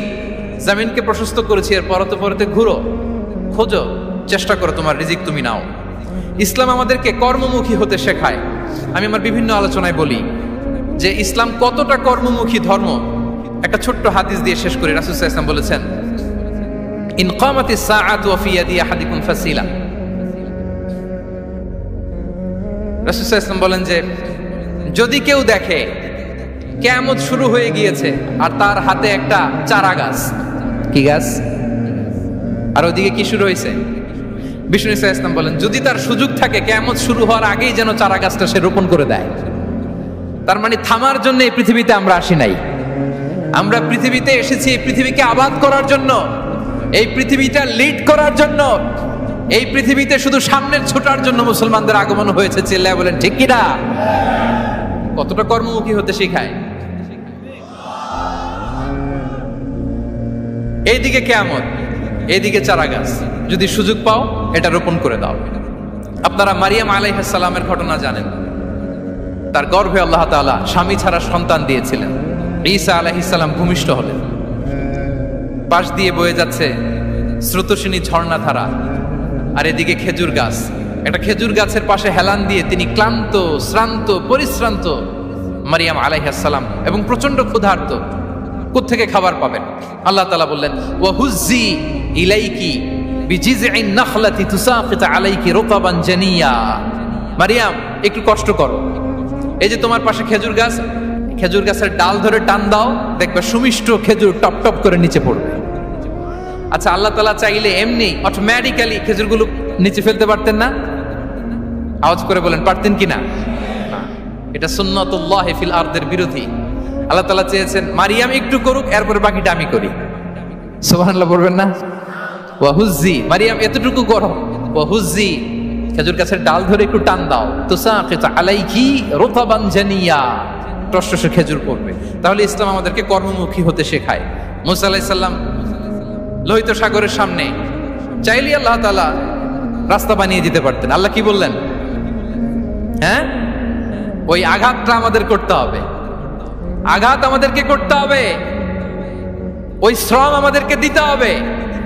[SPEAKER 1] জমিনকে প্রশস্ত করেছি, এর পরতে পরতে ঘুরো, খোঁজো, চেষ্টা করো তোমার রিজিক তুমি নাও। ইসলাম আমাদেরকে কর্মমুখী হতে শেখায়। আমি আমার বিভিন্ন আলোচনায় বলি যে ইসলাম কতটা কর্মমুখী ধর্ম। একটা ছোট্ট হাদিস দিয়ে শেষ করি। রাসূল সাল্লাল্লাহু আলাইহি ওয়াসাল্লাম বলেছেন ইন কামাতিস সাআতু ওয়া ফি ইয়াদি আহাদিকুম ফাসিলা। রাসূল সাল্লাল্লাহু আলাইহি ওয়াসাল্লাম বলেন যে যদি কেউ দেখে কিয়ামত শুরু হয়ে গিয়েছে আর তার হাতে একটা চারা গাছ, কি গাছ? আর ওদিকে কি শুরু হয়েছে? বিষ্ণু সাল্লাল্লাহু আলাইহি ওয়াসাল্লাম বলেন যদি তার সুযোগ থাকে কিয়ামত শুরু হওয়ার আগেই যেন চারা গাছটা সে রোপণ করে দেয়। তার মানে থামার জন্য এই পৃথিবীতে আমরা আসি নাই। আমরা পৃথিবীতে এসেছি এই পৃথিবীকে আবাদ করার জন্য, এই পৃথিবীটা লিড করার জন্য। এই পৃথিবীতে শুধু সামনের ছোটার জন্য মুসলমানদের আগমন হয়েছে। চিল্লায় বলেন ঠিক কি না? কতটা কর্মমুখী হতে শেখায়। এইদিকে কিয়ামত, এইদিকে চারা গাছ, যদি সুযোগ পাও এটা রোপণ করে দাও। আপনারা মারিয়াম আলাইহিস সালামের ঘটনা জানেন। তার গর্ভে আল্লাহ তাআলা স্বামী ছাড়া সন্তান দিয়েছিলেন। ঈসা আলাইহিস সালাম ভূমিষ্ঠ হলেন। পাশ দিয়ে বয়ে যাচ্ছে স্রোতস্বিনী ঝর্ণাধারা, আর এদিকে খেজুর গাছ। একটা খেজুর গাছের পাশে হেলান দিয়ে তিনি ক্লান্ত, শ্রান্ত, পরিশ্রান্ত মারিয়াম আলাইহিস সালাম, এবং প্রচন্ড ক্ষুধার্ত। কোত্থেকে খাবার পাবেন? আল্লাহ তাআলা বললেন ওয়া হুজ্জি ইলাইকি বিজিযইন নাখলাতি তুসাকিত আলাইকি রুতাবান জানিয়া। মারিয়াম একটু কষ্ট করো, এই যে তোমার পাশে খেজুর গাছ, খেজুর গাছের ডাল ধরে টান দাও, দেখবে সুমিষ্ট খেজুর টপ টপ করে নিচে পড়বে। আচ্ছা, আল্লাহ তাআলা চাইলে এমনি অটোমেটিক্যালি খেজুরগুলো নিচে ফেলতে পারতেন না? আওয়াজ করে বলেন পারতেন কিনা? এটা সুন্নাতুল্লাহ ফিল আরদের বিরোধী। আল্লাহ তাআলা চেয়েছেন মারিয়াম একটু করুক, এরপরে বাকিটা আমি করি। সুবহানাল্লাহ বলবেন না? ওয়া হুজ্জি, মারিয়াম এতটুকু করো, ওয়া হুজ্জি খেজুর গাছের ডাল ধরে একটু টান দাও, তুসাকিত আলাইকি রুতাবান জানিয়া, টসটসে খেজুর পড়বে। তাহলে ইসলাম আমাদেরকে কর্মমুখী হতে শেখায়। মুসা আলাইহিস সালাম লোহিত সাগরের সামনে চাইলে আল্লাহ তাআলা রাস্তা বানিয়ে দিতে পারতেন। আল্লাহ কি বললেন? হ্যাঁ, ওই আঘাতটা আমাদের করতে হবে, আঘাত আমাদেরকে করতে হবে, ওই শ্রম আমাদেরকে দিতে হবে,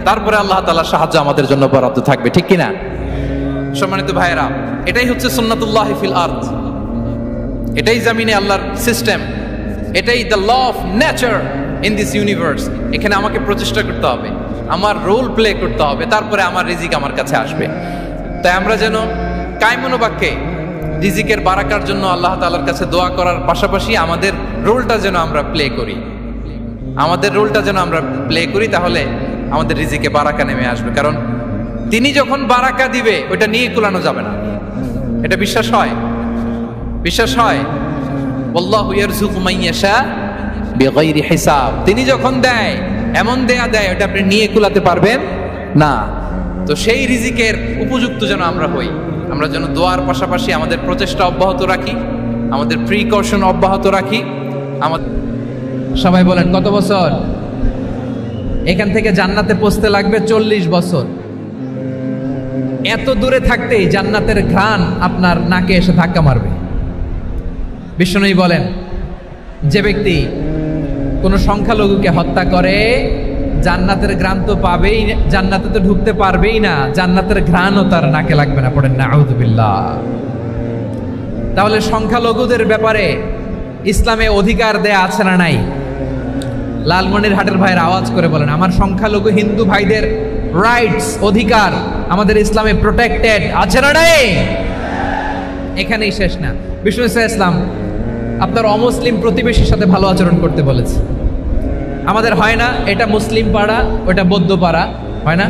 [SPEAKER 1] তারপরে আল্লাহ তাআলার সাহায্য আমাদের জন্য বরাদ্দ থাকবে। ঠিক কিনা? সম্মানিত ভাইয়েরা, এটাই হচ্ছে সুন্নাতুল্লাহ ফিল আরদ। এটাই জমিনে আল্লাহর সিস্টেম, এটাই the law of nature in this universe. এখানে আমাকে প্রচেষ্টা করতে হবে, আমার রোল প্লে করতে হবে, তারপরে আমার রিজিক আমার কাছে আসবে। তাই আমরা যেন কায়মনোবাক্যে রিজিকের বারাকার জন্য আল্লাহ তাআলার কাছে দোয়া করার পাশাপাশি আমাদের রোলটা যেন আমরা প্লে করি, আমাদের রোলটা যেন আমরা প্লে করি, তাহলে আমাদের রিজিকে বারাকা নেমে আসবে। কারণ তিনি যখন বারাকা দিবে ওইটা নিয়ে কুলানো যাবে না। এটা বিশ্বাস হয়? বিশ্বাস হয়? আল্লাহু ইয়ারযুকু মান ইয়াশা বিগাইরি হিসাব। তিনি যখন দেয় এমন দেয় ওটা আপনি নিয়ে কুলাতে পারবেন না। তো সেই রিজিকের উপযুক্ত যেন আমরা হই। আমরা যেন দোয়ার পাশাপাশি আমাদের প্রচেষ্টা অব্যাহত রাখি, আমাদের প্রিকশন অব্যাহত রাখি। আমাদের সবাই বলেন কত বছর? এখান থেকে জান্নাতে পৌঁছতে লাগবে 40 বছর। এত দূরে থাকতেই জান্নাতের ঘ্রাণ আপনার নাকে এসে ধাক্কা মারবে। বিষ্ণুই বলেন যে ব্যক্তি কোনো সংখ্যালঘুকে হত্যা করে জান্নাতের ঘ্রাণ তো পাবেই, জান্নাতে তো ঢুকতে পারবেই না, জান্নাতের ঘ্রাণও তার নাকে লাগবে না। পড়েন না আউযুবিল্লাহ। তাহলে সংখ্যালঘুদের ব্যাপারে ইসলামে অধিকার দেয়া আছে না নাই? লালমনিরহাটের ভাইয়ের আওয়াজ করে বলেন আমার সংখ্যালঘু হিন্দু ভাইদের রাইটস, অধিকার আমাদের ইসলামে প্রোটেক্টেড আছে না নাই? এখানেই শেষ না। বিষ্ণু ইসলাম আপনার অমুসলিম প্রতিবেশীর সাথে ভালো আচরণ করতে বলেছে। আমাদের হয় না এটা মুসলিম পাড়া ওটা বৌদ্ধ পাড়া, হয় না?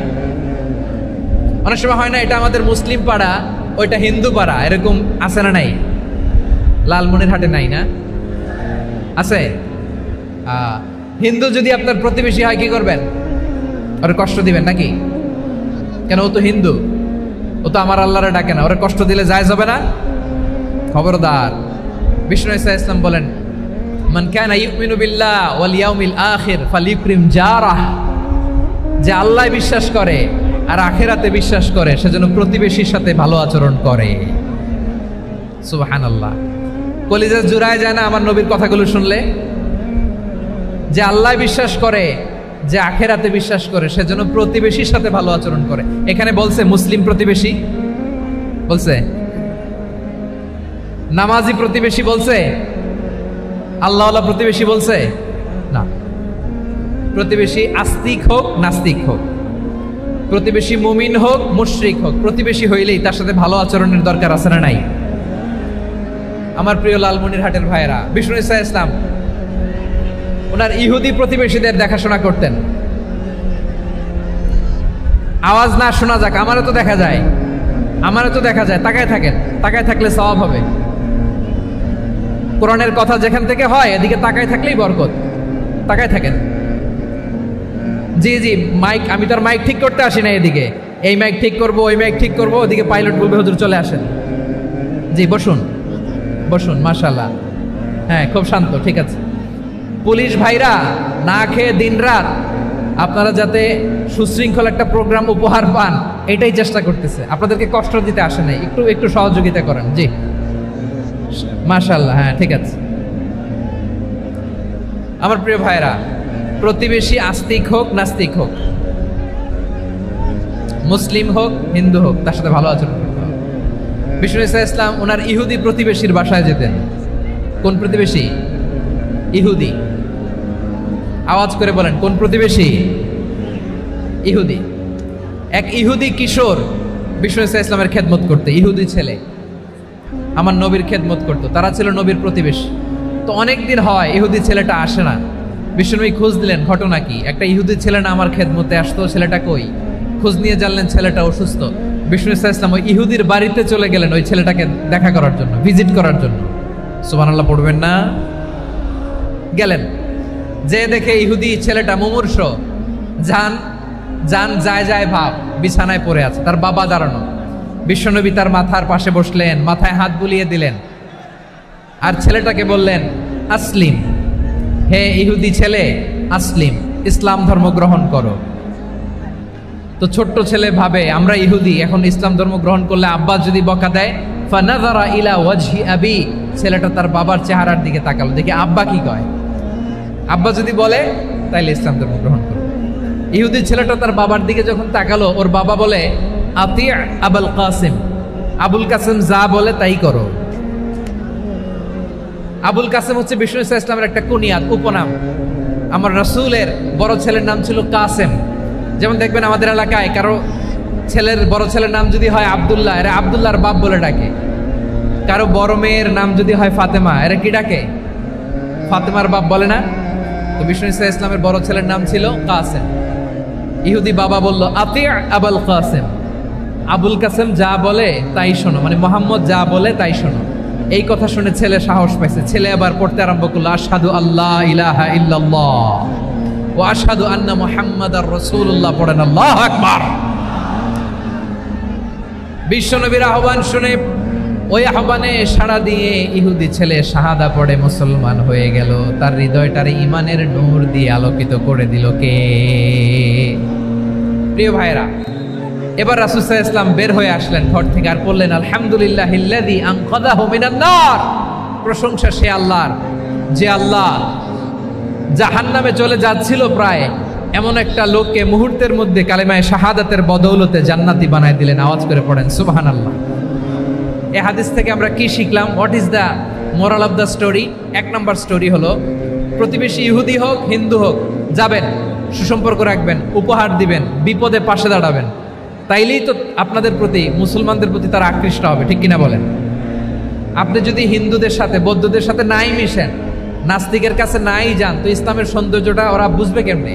[SPEAKER 1] অনেক সময় হয় না এটা আমাদের মুসলিম পাড়া ওইটা হিন্দু পাড়া, এরকম আছে না নাই? লালমনিরহাটে নাই না? আছে? হিন্দু যদি আপনার প্রতিবেশী হয় কি করবেন? ওরে কষ্ট দিবেন নাকি? কেন? ও তো হিন্দু, ও তো আমার আল্লাহরে ডাকে না, ওরে কষ্ট দিলে জায়েজ হবে না? খবরদার। বিষ্ণু ইসলাম বলেন, মান কানা ইউমিনু বিল্লাহ ওয়াল ইয়াউমিল আখির ফালিউকরিম জারাহ, যে আল্লাহ বিশ্বাস করে আর আখিরাতে বিশ্বাস করে সেজন্য প্রতিবেশীর সাথে ভালো আচরণ করে। সুবহানাল্লাহ। কলিজা জুড়ায় যায় না আমার নবীর কথাগুলো শুনলে? যে আল্লাহ বিশ্বাস করে, যে আখিরাতে বিশ্বাস করে সেজন্য প্রতিবেশীর সাথে ভালো আচরণ করে। এখানে বলছে মুসলিম প্রতিবেশী বলছে, নামাজি প্রতিবেশী বলছে, আল্লাহওয়ালা প্রতিবেশী বলছে না। প্রতিবেশী আস্তিক হোক নাস্তিক হোক, প্রতিবেশী মুমিন হোক মুশরিক হোক, প্রতিবেশী হইলেই তার সাথে ভালো আচরণের দরকার আছে না নাই? আমার প্রিয় লালমনিরহাটের ভাইয়েরা, বিষ্ণু ইসলাম ওনার ইহুদি প্রতিবেশীদের দেখাশোনা করতেন। আওয়াজ না শোনা যাক, আমারও তো দেখা যায়, আমারও তো দেখা যায়। তাকায় থাকেন, তাকায় থাকলে সওয়াব হবে। কোরআনের কথা যেখান থেকে হয় এদিকে তাকায় থাকলেই বরকত। তাকায় থাকেন। জি জি, মাইক, আমি তো আর মাইক ঠিক করতে আসি না এদিকে, এই মাইক ঠিক করব ওই মাইক ঠিক করব, ওদিকে পাইলট বলবে হুজুর চলে আসেন। জি বসুন বসুন, মাশাআল্লাহ। হ্যাঁ খুব শান্ত, ঠিক আছে। পুলিশ ভাইরা না খেয়ে দিনরাত আপনারা যাতে সুশৃঙ্খল একটা প্রোগ্রাম উপহার পান এটাই চেষ্টা করতেছে, আপনাদেরকে কষ্ট দিতে আসে নাই, একটু একটু সহযোগিতা করেন। জি মাশাআল্লাহ, হ্যাঁ ঠিক আছে। আমার প্রিয় ভাইরা, প্রতিবেশী আস্তিক হোক নাস্তিক হোক, মুসলিম হোক হিন্দু হোক, তার সাথে ভালো আচরণ করতে হবে। বিষ্ণু ইসলাম ওনার ইহুদি প্রতিবেশীর বাসায় যেতেন। কোন প্রতিবেশী? ইহুদি। আওয়াজ করে বলেন, কোন প্রতিবেশী? ইহুদি। এক ইহুদি কিশোর বিষ্ণু ইসলামের খেদমত করতে, ইহুদি ছেলে আমার নবীর খেদমত করতো, তারা ছিল নবীর প্রতিবেশী। তো অনেক দিন হয় ইহুদি ছেলেটা আসে না। বিষ্ণুনবী খোঁজ দিলেন, ঘটনা কি? একটা ইহুদি ছেলে না আমার খেদমতে আসতো, ছেলেটা কই? খোঁজ নিয়ে জানলেন ছেলেটা অসুস্থ। বিষ্ণু ইসলাম ওই ইহুদির বাড়িতে চলে গেলেন ওই ছেলেটাকে দেখা করার জন্য, ভিজিট করার জন্য। সুবহানাল্লাহ পড়বেন না? গেলেন, যে দেখে ইহুদি ছেলেটা মুমূর্ষ, জান জান যায় যায় ভাব, বিছানায় পড়ে আছে, তার বাবা দাঁড়ানো। বিশ্বনবী তার মাথার পাশে বসলেন, মাথায় হাত বুলিয়ে দিলেন, আর ছেলেটাকে বললেন আসলিম, হে ইহুদি ছেলে আসলিম, ইসলাম ধর্ম গ্রহণ করো। তো ছোট্ট ছেলে ভাবে আমরা ইহুদি, এখন ইসলাম ধর্ম গ্রহণ করলে আব্বা যদি বকা দেয়, ফানাযারা ইলা ওয়াজহি আবি, ছেলেটা তার বাবার চেহারার দিকে তাকালো, দেখি আব্বা কি কয়। আব্বা যদি বলে তাইলে ইসলাম ধর্ম গ্রহণ করো। ইহুদি ছেলেটা তার বাবার দিকে যখন তাকালো, ওর বাবা বলে আতি আবুল কাসিম, আবুল কাসিম যা বলে তাই করো। আবুল কাসিম হচ্ছে বিষ্ণু ইসলামের একটা কুনিয়াত, উপনাম। আমার রাসূলের বড় ছেলের নাম ছিল কাসেম। যেমন দেখবেন আমাদের এলাকায় কারো ছেলের বড় ছেলের নাম যদি হয় আব্দুল্লাহ, এরা আব্দুল্লাহর বাপ বলে ডাকে। কারো বড় মেয়ের নাম যদি হয় ফাতেমা, এরা কি ডাকে? ফাতেমার বাপ বলে না? তো বিষ্ণু ইসলামের বড় ছেলের নাম ছিল কাসেম। ইহুদি বাবা বলল আতি আবুল কাসেম, আবুল কাসেম যা বলে তাই শোনো, মানে মোহাম্মদ যা বলে তাই শোনো। এই কথা শুনে ছেলে সাহস পাইছে, ছেলে আবার পড়তে আরম্ভ করলো আশহাদু আল্লাহ ইলাহা ইল্লাল্লাহ ওয়া আশহাদু আন্না মুহাম্মাদার রাসূলুল্লাহ। পড়েন আল্লাহু আকবার। বিশ্বনবীর আহ্বান শুনে ওই আহ্বানে সাড়া দিয়ে ইহুদি ছেলে শাহাদা পড়ে মুসলমান হয়ে গেল। তার হৃদয়টার ইমানের নূর দিয়ে আলোকিত করে দিল কে? প্রিয় ভাইরা, এবার রাসূল সাল্লাল্লাহু আলাইহি ওয়াসাল্লাম বের হয়ে আসলেন ঘর থেকে, আর বললেন আলহামদুলিল্লাহিল্লাযী আনকাযাহু মিনান নার, প্রশংসা সে আল্লাহর যে আল্লাহ জাহান্নামে চলে যাচ্ছিল প্রায় এমন একটা লোককে মুহূর্তের মধ্যে কালেমায়ে শাহাদাতের বদৌলতে জান্নাতি বানায় দিলেন। আওয়াজ করে পড়েন সুবহানাল্লাহ। এই হাদিস থেকে আমরা কি শিখলাম? What is the moral of the story? এক নম্বর স্টোরি হলো, প্রতিবেশী ইহুদি হোক হিন্দু হোক যাবেন, সুসম্পর্ক রাখবেন, উপহার দিবেন, বিপদে পাশে দাঁড়াবেন, তাইলেই তো আপনাদের প্রতি, মুসলমানদের প্রতি তারা আকৃষ্ট হবে, ঠিক কিনা বলেন? আপনি যদি হিন্দুদের সাথে, বৌদ্ধদের সাথে নাই মিশেন, নাস্তিকের কাছে নাই যান, তো ইসলামের সৌন্দর্যটা ওরা বুঝবে কেমনে?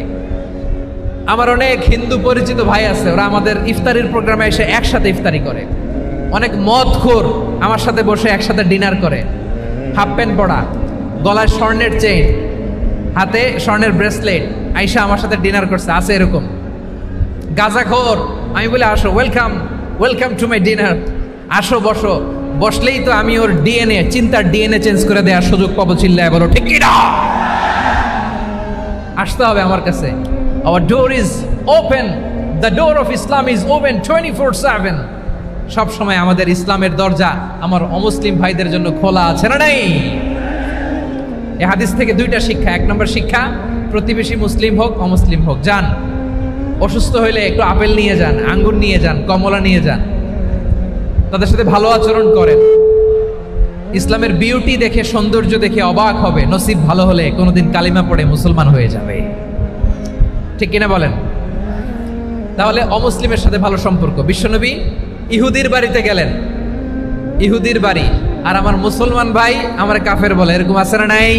[SPEAKER 1] আমার অনেক হিন্দু পরিচিত ভাই আছে, ওরা আমাদের ইফতারির প্রোগ্রামে এসে একসাথে ইফতারি করে। অনেক মদখোর আমার সাথে বসে একসাথে ডিনার করে, হাফ প্যান্ট পরা, গলায় স্বর্ণের চেইন, হাতে স্বর্ণের ব্রেসলেট, আইসা আমার সাথে ডিনার করছে, আছে এরকম। গাঁজাখোর, আমি বলি আসো, welcome welcome to my dinner, আসো বসো। বসলেই তো আমি ওর ডিএনএ, চিন্তার ডিএনএ চেঞ্জ করে দেওয়ার সুযোগ পাবো, চিল্লায় বলো ঠিক কিনা? আসতে হবে আমার কাছে। Our door is open, the door of Islam is open 24/7। সব সময় আমাদের ইসলামের দরজা আমার অমুসলিম ভাইদের জন্য খোলা আছে না নাই? এই হাদিস থেকে দুইটা শিক্ষা। এক নম্বর শিক্ষা, প্রতিবেশী মুসলিম হোক অমুসলিম হোক, যান, অসুস্থ হইলে একটু আপেল নিয়ে যান, আঙ্গুর নিয়ে যান, কমলা নিয়ে যান, তাদের সাথে ভালো আচরণ করেন। ইসলামের বিউটি দেখে, সৌন্দর্য দেখে অবাক হবে, নসিব ভালো হলে কোনোদিন কালিমা পড়ে মুসলমান হয়ে যাবে, ঠিক কিনা বলেন? তাহলে অমুসলিমের সাথে ভালো সম্পর্ক। বিশ্বনবী ইহুদির বাড়িতে গেলেন, ইহুদির বাড়ি, আর আমার মুসলমান ভাই আমার কাফের বলে, এরকম আছে না নাই?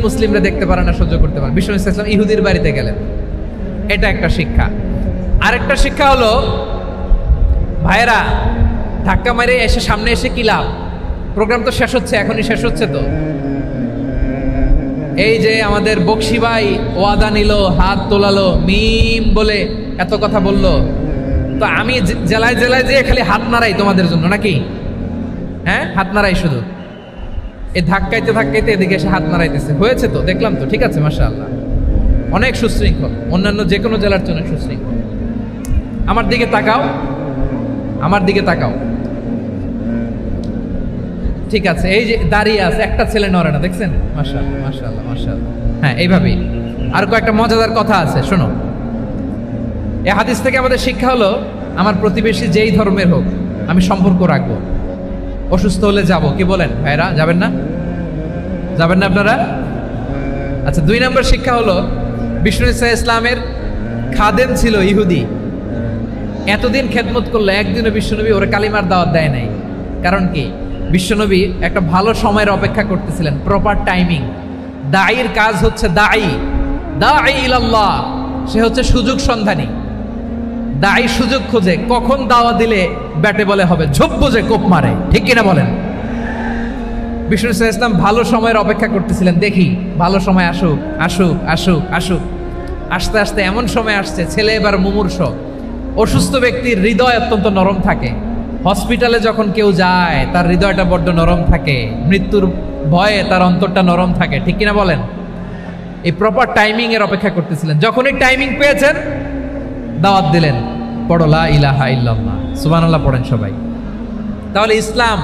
[SPEAKER 1] মুসলিমরা দেখতে পারে না, সহ্য করতে পারে। বিশ্বনবী সাল্লাল্লাহু আলাইহি ওয়াসাল্লাম ইহুদির বাড়িতে গেলেন, এটা একটা শিক্ষা। আরেকটা শিক্ষা হলো, ভাইরা ধাক্কা মারে এসে সামনে এসে কি লাভ? প্রোগ্রাম তো শেষ হচ্ছে, এখনই শেষ হচ্ছে। তো এই যে আমাদের বকশি ভাই ওয়াদা নিল, হাত তোলালো, মিম বলে এত কথা বললো, তো আমি জেলায় জেলায় যে খালি হাত নাড়াই তোমাদের জন্য নাকি? হ্যাঁ, হাত নাড়াই শুধু, এই ধাক্কাইতে ধাক্কাইতে এদিকে এসে হাত নাড়াইতেছে। হয়েছে তো, দেখলাম তো, ঠিক আছে, মাশাআল্লাহ, অনেক সুশৃঙ্খল, অন্যান্য যে কোনো জেলার জন্য সুশৃঙ্খল। আমার দিকে তাকাও, আমার দিকে তাকাও, ঠিক আছে। এই যে দাঁড়িয়ে আছে, একটা ছেলে নড়ে না, দেখছেন? মাশাআল্লাহ মাশাআল্লাহ মাশাআল্লাহ। হ্যাঁ, এইভাবেই। আর কয়েকটা মজাদার কথা আছে, শোনো। এই হাদিস থেকে আমাদের শিক্ষা হলো, আমার প্রতিবেশী যেই ধর্মের হোক আমি সম্পর্ক রাখবো। অসুস্থ হলে যাব, কি বলেন ভাইরা? যাবেন না? যাবেন না আপনারা? আচ্ছা, 2 নম্বর শিক্ষা হলো, বিষ্ণু ইসলামের খাদেম ছিল ইহুদি, এতদিন খেদমত করলো, একদিনও বিশ্বনবী ওরা কালিমার দাওয়াত দেয় নাই। কারণ কি? বিশ্বনবী একটা ভালো সময়ের অপেক্ষা করতেছিলেন, প্রপার টাইমিং। দাঈর কাজ হচ্ছে দাঈ ইলাল্লাহ, সে হচ্ছে সুযোগ সন্ধানী। দাঈ সুযোগ খোঁজে, কখন দাওয়া দিলে ব্যাটে বলে হবে, ঝোপ বুঝে কোপ মারে, ঠিক কিনা বলেন? বিষ্ণু ইসলাম ভালো সময়ের অপেক্ষা করতেছিলেন, দেখি ভালো সময় আসুক আসুক আসুক আসুক। আস্তে আস্তে এমন সময় আসছে, ছেলে এবার মুমূর্ষ। অসুস্থ ব্যক্তির হৃদয় অত্যন্ত নরম থাকে, হসপিটালে যখন কেউ যায় তার হৃদয়টা বড্ড নরম থাকে, মৃত্যুর ভয়ে তার অন্তরটা নরম থাকে, ঠিক কিনা বলেন? এই প্রপার টাইমিং এর অপেক্ষা করতেছিলেন। যখনই টাইমিং পেয়েছেন, দাওয়াত দিলেন, পড়ো লা ইলাহা ইল্লাল্লাহ, সুবহানাল্লাহ পড়েন সবাই। তাহলে ইসলাম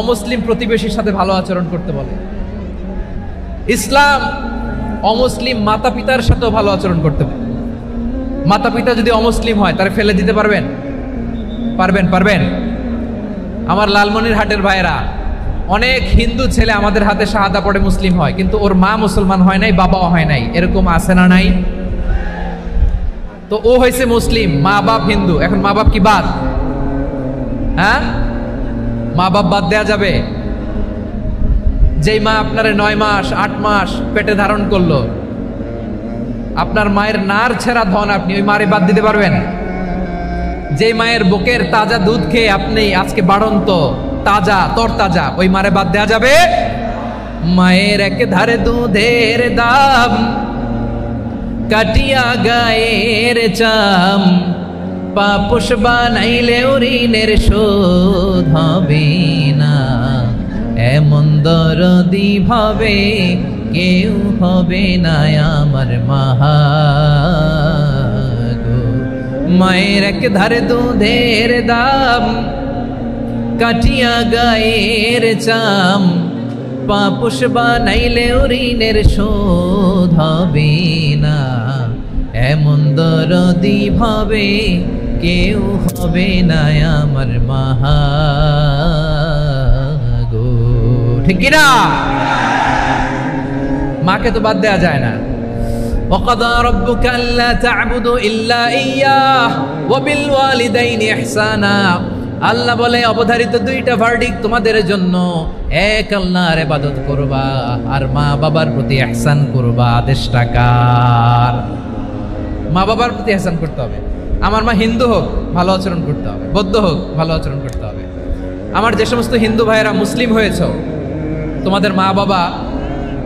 [SPEAKER 1] অমুসলিম প্রতিবেশীর সাথে ভালো আচরণ করতে বলে। ইসলাম অমুসলিম মাতা পিতার সাথেও ভালো আচরণ করতে বলে। মাতা পিতা যদি অমুসলিম হয়, তারা ফেলে দিতে পারবেন? পারবেন? পারবেন? আমার লালমনিরহাটের ভাইয়েরা, অনেক হিন্দু ছেলে আমাদের হাতে শাহাদা পড়ে মুসলিম হয়, কিন্তু ওর মা মুসলমান হয় নাই, বাবাও হয় নাই, এরকম আছে না নাই? তো ও হয়েছে মুসলিম, মা বাপ হিন্দু, এখন মা বাপ কি বাদ? হ্যাঁ, মা বাপ বাদ দেয়া যাবে? যেই মা আপনারে 9 মাস 8 মাস পেটে ধারণ করলো, আপনার মায়ের নার ছেঁড়া ধন, আপনি ওই মারে বাদ দিতে পারবেন? যে মায়ের বুকের তাজা দুধ খেয়ে আপনি আজকে বাড়ন্ত তাজা তরতাজা, ওই মারে বাদ দেয়া যাবে? মায়ের এক ধারে দুধের দাম, কাটিয়া গায়ের চাম, পাপোশ বানাইলেও ঋণের শোধ হবে না, এমন দরদি ভাবে কেউ হবে না আমার মাহা। মায়ের এক ধারে দুধের দাম, কাটিয়া গায়ের চাম, পাপোশ বানাইলেও ঋণের শোধ হবে না, এমন দরদি ভাবে কেউ হবে না আমার মাহা গো, ঠিক কিনা? মাকে তো বাদ দেওয়া যায় না। وَقَضَى رَبُّكَ أَلَّا تَعْبُدُوا إِلَّا إِيَّاهُ وَبِالْوَالِدَيْنِ إِحْسَانًا। আল্লাহ বলে অবধারিত দুইটা ভার্ডিক্ট তোমাদের জন্য, এক আল্লাহর ইবাদত করবা আর মা বাবার প্রতি ইহসান করবা। আদেশটা কার? মা বাবার প্রতি ইহসান করতে হবে। আমার মা হিন্দু হোক ভালো আচরণ করতে হবে, বৌদ্ধ হোক ভালো আচরণ করতে হবে। আমার যে সমস্ত হিন্দু ভাইয়েরা মুসলিম হয়েছে, তোমাদের মা বাবা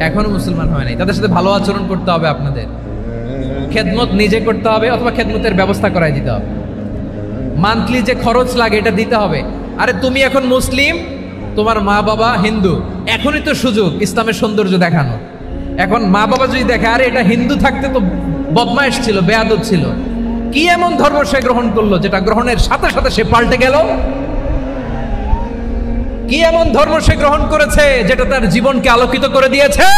[SPEAKER 1] এখনো মুসলমান হয় নাই, তাদের সাথে ভালো আচরণ করতে হবে। আপনাদের খেদমত নিজে করতে হবে অথবা খেদমতের ব্যবস্থা করাই দিতে হবে। মান্থলি যে খরচ লাগে এটা দিতে হবে। আরে তুমি এখন মুসলিম, তোমার মা বাবা হিন্দু, এখনই তো সুযোগ ইসলামের সৌন্দর্য দেখানো। এখন মা বাবা যদি দেখে আরে এটা হিন্দু থাকতে তো বদমাইশ ছিল, বেয়াদব ছিল, কি এমন ধর্ম সে গ্রহণ করলো যেটা গ্রহণের সাথে সাথে সে পাল্টে গেল? কি এমন ধর্ম সে গ্রহণ করেছে যেটা তার জীবনকে আলোকিত করে দিয়েছে?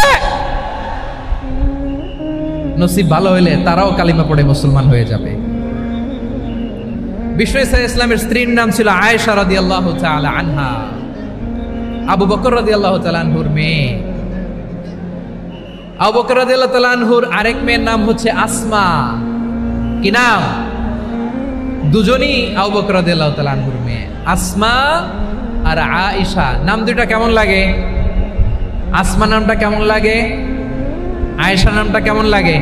[SPEAKER 1] নসিব ভালো হইলে তারাও কালিমা পড়ে মুসলমান হয়ে যাবে। বিশ্ব ইসলামের স্ত্রীর নাম ছিল আয়েশা রাদিয়াল্লাহু তাআলা আনহা, আবু বকর রাদিয়াল্লাহু তাআলা আনহুর মেয়ে। আবু বকর রাদিয়াল্লাহু তাআলা আনহুর আরেক মেয়ের নাম হচ্ছে আসমা। কি নাম? দুজনই আবু বকর রাদিয়াল্লাহু তাআলা আনহুর মেয়ে, আসমা আর আয়েশা। নাম দুইটা কেমন লাগে? আসমা নামটা কেমন লাগে? আয়েশা নামটা কেমন লাগে?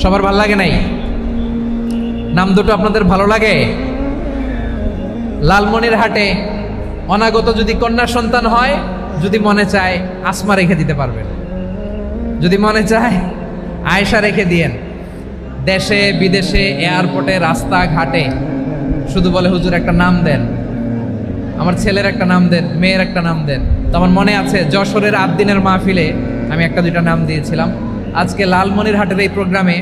[SPEAKER 1] সবার ভালো লাগে নাই? নাম দুটো আপনাদের ভালো লাগে? লালমনিরহাটে অনাগত যদি কন্যা সন্তান হয়, যদি মনে চায় আসমা রেখে দিতে পারবেন, যদি মনে চায় আয়েশা রেখে দিয়েন। দেশে বিদেশে এয়ারপোর্টে রাস্তাঘাটে শুধু বলে হুজুর একটা নাম দেন, আমার ছেলের একটা নাম দেন, মেয়ের একটা নাম দেন। তো আমার মনে আছে যশোরের 8 দিনের মাহফিলে আমি একটা দুইটা নাম দিয়েছিলাম। আজকে লালমনিরহাটের এই প্রোগ্রামে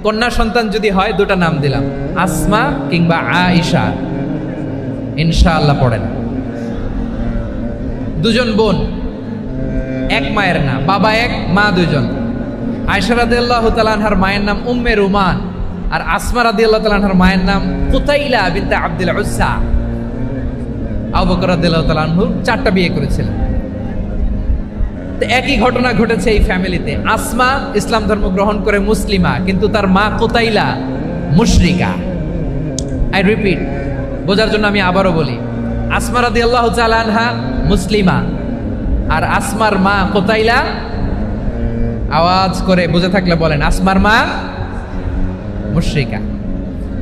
[SPEAKER 1] কন্যা সন্তান যদি হয় দুটা নাম দিলাম, আসমা কিংবা আয়েশা। ইনশাআল্লাহ পড়েন। দুজন বোন, এক মায়ের না, বাবা এক মা দুইজন। আয়েশা রাদিয়াল্লাহু তাআলা আনহার মায়ের নাম উম্মে রুমান, আর আসমা রাদিয়াল্লাহু তাআলা আনহার মায়ের নাম কুতাইলা বিনতে আব্দুল উজ্জা। আবু বকর রাদিয়াল্লাহু তাআলা আনহু 4টা বিয়ে করেছিলেন। তো একই ঘটনা ঘটেছে এই ফ্যামিলিতে। আসমা ইসলাম ধর্ম গ্রহণ করে মুসলিমা, কিন্তু তার মা কুতাইলা মুশরিকা। আই রিপিট, বোঝার জন্য আমি আবারও বলি, আসমা রাদিয়াল্লাহু তাআলা আনহা মুসলিমা, আর আসমার মা কুতাইলা, আওয়াজ করে বুঝে থাকলে বলেন, আসমার মা মুশরিকা।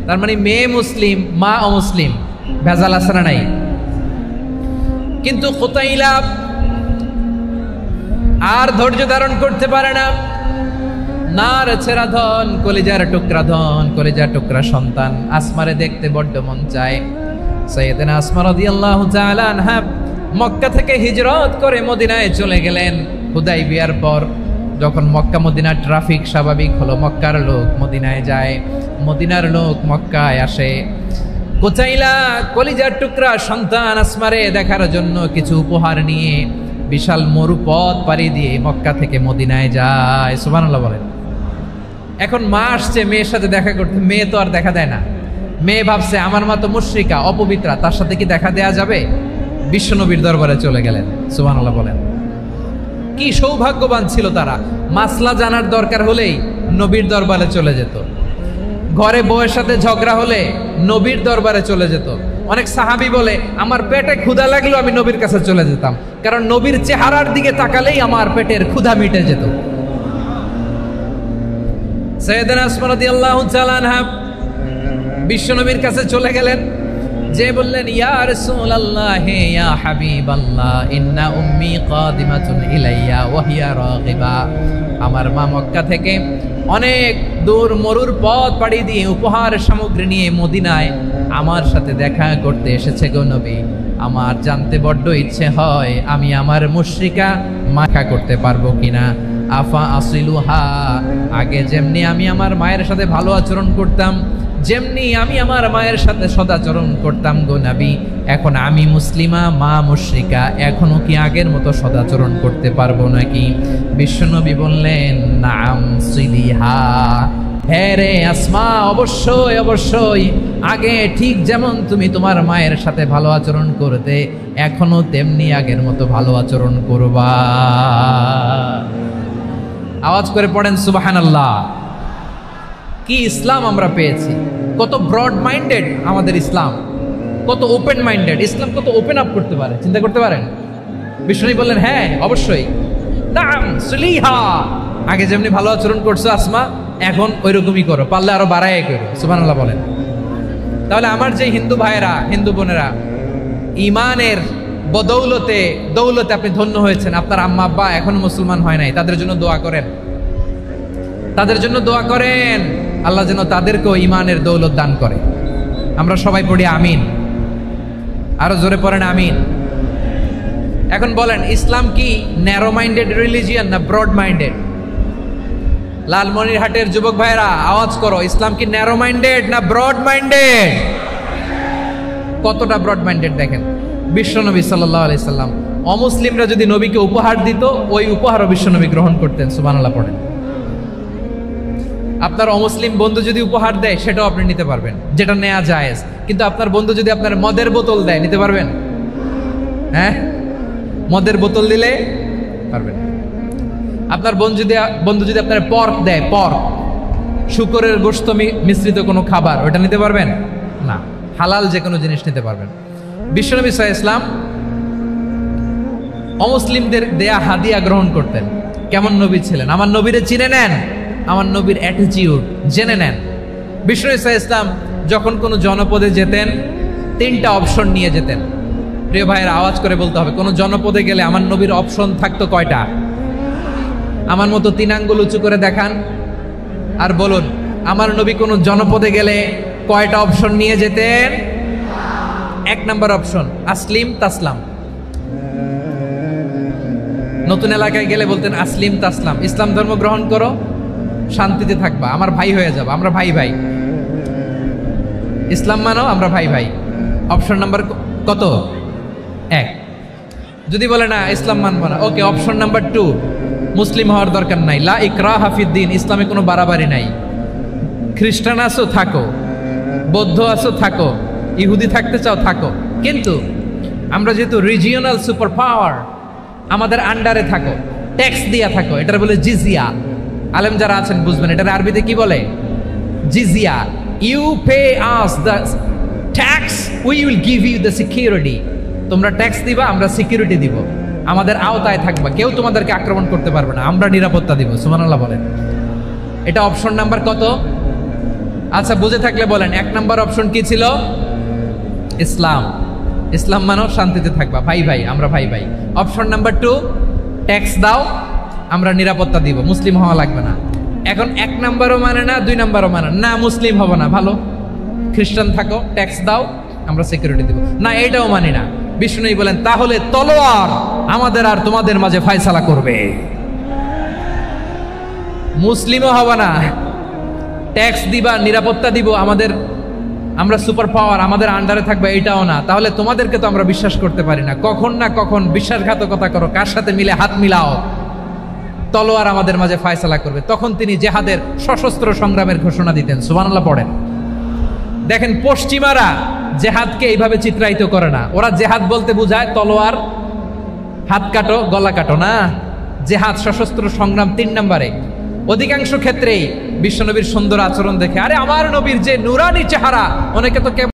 [SPEAKER 1] তার মানে মেয়ে মুসলিম, মা অমুসলিম। ভেজাল আছে না নাই? কিন্তু কুতাইলা আর ধৈর্য ধারণ করতে পারে না। নার ছেড়া ধন, কলিজার টুকরা ধন, কলিজার টুকরা সন্তান আসমারে দেখতে বড্ড মন চায়। সাইয়েদনা আসমা রাদিয়াল্লাহু তাআলা আনহা মক্কা থেকে হিজরত করে মদিনায় চলে গেলেন। হুদাইবিয়ার পর যখন মক্কা মদিনার ট্রাফিক স্বাভাবিক হলো, মক্কার লোক মদিনায় যায়, মদিনার লোক মক্কায় আসে। কুতাইলা কলিজার টুকরা সন্তান আসমারে দেখার জন্য কিছু উপহার নিয়ে বিশাল মরুপথ পাড়ি দিয়ে মক্কা থেকে মদিনায় যায়। সুবহানাল্লাহ বলেন। এখন মা আসছে মেয়ের সাথে দেখা করতে, মেয়ে তো আর দেখা দেয় না। মেয়ে ভাবছে আমার মা তো মুশরিকা, অপবিত্রা, তার সাথে কি দেখা দেয়া যাবে? বিশ্বনবীর দরবারে চলে গেলেন। সুবহানাল্লাহ বলেন। কি সৌভাগ্যবান ছিল তারা, মাসলা জানার দরকার হলেই নবীর দরবারে চলে যেত। ঘরে বউয়ের সাথে ঝগড়া হলে নবীর দরবারে চলে যেত। অনেক সাহাবী বলে আমার পেটে ক্ষুধা লাগলো আমি নবীর কাছে চলে যেতাম, কারণ নবীর চেহারার দিকে তাকালেই আমার পেটের ক্ষুধা মিটে যেত। সাইয়েদনা আসমা রাদিয়াল্লাহু তাআলা আনহা বিশ্বনবীর কাছে চলে গেলেন, যে বললেন ইয়া রাসূলুল্লাহ ইয়া হাবিবাল্লাহ ইন্না উম্মি কাদিমাতুন ইলাইয়া ওয়া হিয়া রাগিবা। আমার মা মক্কা থেকে অনেক দূর মরুর পথ পাড়ি দিয়ে উপহার সামগ্রী নিয়ে মদিনায় আমার সাথে দেখা করতে এসেছে গো নবী। আমার জানতে বড্ড ইচ্ছে হয় আমি আমার মুশরিকা মাখা করতে পারবো কিনা। আফা আসিলুহা, আগে যেমনি আমি আমার মায়ের সাথে ভালো আচরণ করতাম, যেমনি আমি আমার মায়ের সাথে সদাচরণ করতাম গো নবী, এখন আমি মুসলিমা, মা মুশরিকা, এখনো কি আগের মতো সদাচরণ করতে পারবো নাকি? বিশ্বনবী বললেন নাম সিলিহা, হ্যাঁ রে আসমা, অবশ্যই অবশ্যই, আগে ঠিক যেমন তুমি তোমার মায়ের সাথে ভালো আচরণ করতে, এখনো তেমনি আগের মতো ভালো আচরণ করবা। আওয়াজ করে পড়েন সুবহানাল্লাহ। কি ইসলাম আমরা পেয়েছি! কত ব্রড মাইন্ডেড আমাদের ইসলাম, কত ওপেন মাইন্ডেড ইসলাম, কত ওপেন আপ করতে পারে, চিন্তা করতে পারেন। বিষ্ণু বললেন হ্যাঁ অবশ্যই, নাম সুলিহা, আগে যেমনি ভালো আচরণ করছো আসমা, এখন ওইরকমই করো, পারলে আরো বাড়ায় করো। সুবহানাল্লাহ বলেন। তাহলে আমার যে হিন্দু ভাইয়েরা, হিন্দু বোনেরা, ইমানের বদৌলতে দৌলতে আপনি ধন্য হয়েছেন, আপনার আম্মা আব্বা এখনো মুসলমান হয় নাই, তাদের জন্য দোয়া করেন, তাদের জন্য দোয়া করেন, আল্লাহ যেন তাদেরকেও ইমানের দৌলত দান করে। আমরা সবাই পড়ি আমিন, আরো জোরে পড়েন আমিন। এখন বলেন, ইসলাম কি ন্যারো মাইন্ডেড রিলিজিয়ান না ব্রড মাইন্ডেড? লালমনিরহাটের যুবক ভাইরা আওয়াজ করো, ইসলাম কি ন্যারো মাইন্ডেড না ব্রড মাইন্ডেড? কতটা ব্রড মাইন্ডেড দেখেন। বিশ্বনবী সাল্লাল্লাহু আলাইহি সাল্লাম অমুসলিমরা যদি নবীকে উপহার দিত, ওই উপহারও বিশ্বনবী গ্রহণ করতেন। সুবহানাল্লাহ পড়েন। আপনার অমুসলিম বন্ধু যদি উপহার দেয়, সেটাও আপনি নিতে পারবেন, যেটা নেওয়া জায়েজ। কিন্তু আপনার বন্ধু যদি আপনার মদের বোতল দেয়, নিতে পারবেন? হ্যাঁ, মদের বোতল দিলে পারবেন। আপনার বন্ধু যদি আপনার পর্ক দেয়, পর্ক, শুকরের গোশত মিশ্রিত কোনো খাবার, ওটা নিতে পারবেন না। হালাল যে কোনো জিনিস নিতে পারবেন। বিশ্বনবী সাল্লাল্লাহু আলাইহি ওয়াসাল্লাম অমুসলিমদের দেয়া হাদিয়া গ্রহণ করতেন। কেমন নবী ছিলেন! আমার নবীরে চিনে নেন, আমার নবীর অ্যাটিটিউড জেনে নেন। বিশ্বনবী সাল্লাল্লাহু আলাইহি ওয়াসাল্লাম যখন কোনো জনপদে যেতেন, 3টা অপশন নিয়ে যেতেন। প্রিয় ভাইয়ের আওয়াজ করে বলতে হবে, কোন জনপদে গেলে আমার নবীর অপশন থাকতো কয়টা? আমার মতো 3 আঙ্গুল উঁচু করে দেখান আর বলুন, আমার নবী কোন জনপদে গেলে কয়টা অপশন নিয়ে যেতেন? 1 নাম্বার অপশন আসলিম তাসলাম। নতুন এলাকায় গেলে বলতেন আসলিম তাসলাম, ইসলাম ধর্ম গ্রহণ করো, শান্তিতে থাকবা, আমার ভাই হয়ে যাবো, আমরা ভাই ভাই, ইসলাম মানো, আমরা ভাই ভাই। অপশন নাম্বার কত? 1। যদি বলে না ইসলাম মানবো না, ওকে, অপশন নাম্বার 2, মুসলিম হওয়ার দরকার নাই, লা ইকরাহা ফিদ্দিন, ইসলামে কোনো বাড়াবাড়ি নাই। খ্রিস্টান আছো থাকো, বৌদ্ধ আছো থাকো, ইহুদি থাকতে চাও থাকো, কিন্তু আমরা যেহেতু রিজিওনাল সুপার পাওয়ার, আমাদের আন্ডারে থাকো, ট্যাক্স দিয়া থাকো, এটার বলে জিজিয়া। আলেম যারা আছেন বুঝবেন, এটার আরবিতে কি বলে? জিজিয়া। You pay us the tax, we will give you the security. তোমরা ট্যাক্স দিবা, আমরা সিকিউরিটি দিব, আমাদের আওতায় থাকবা, কেউ তোমাদেরকে আক্রমণ করতে পারবে না, আমরা নিরাপত্তা দিব। সুবহানাল্লাহ বলেন। এটা অপশন নাম্বার কত? আচ্ছা, বুঝে থাকলে বলেন, 1 নাম্বার অপশন কি ছিল? ইসলাম। ইসলাম মানো, শান্তিতে থাকবা, ভাই ভাই, আমরা ভাই ভাই। অপশন নাম্বার 2, ট্যাক্স দাও, আমরা নিরাপত্তা দিব, মুসলিম হওয়া লাগবে না। এখন 1 নাম্বারও মানে না, 2 নাম্বারও মানে না, মুসলিম হব না, ভালো, খ্রিস্টান থাকো, ট্যাক্স দাও, আমরা সিকিউরিটি দিব না, এইটাও মানি না। বিষ্ণু বলেন, তাহলে তলোয়ার আমাদের আর তোমাদের মাঝে ফয়সালা করবে। মুসলিমও হবা না, ট্যাক্স দিবা, নিরাপত্তা দিব, আমরা সুপার পাওয়ার, আমাদের আন্ডারে থাকবে, এটাও না। তাহলে তোমাদেরকে তো আমরা বিশ্বাস করতে পারি না, কখন না কখন বিশ্বাসঘাতকতা করো, কার সাথে মিলে হাত মিলাও, তলোয়ার আমাদের মাঝে ফয়সালা করবে। তখন তিনি জেহাদের সশস্ত্র সংগ্রামের ঘোষণা দিতেন। সুবহানাল্লাহ পড়েন। দেখেন, পশ্চিমারা জেহাদকে এইভাবে চিত্রায়িত করে না। ওরা জেহাদ বলতে বোঝায় তলোয়ার, হাত কাটো, গলা কাটো না। জেহাদ সশস্ত্র সংগ্রাম 3 নম্বরে। অধিকাংশ ক্ষেত্রেই বিশ্বনবীর সুন্দর আচরণ দেখে, আরে আমার নবীর যে নুরানি চেহারা, অনেকে তো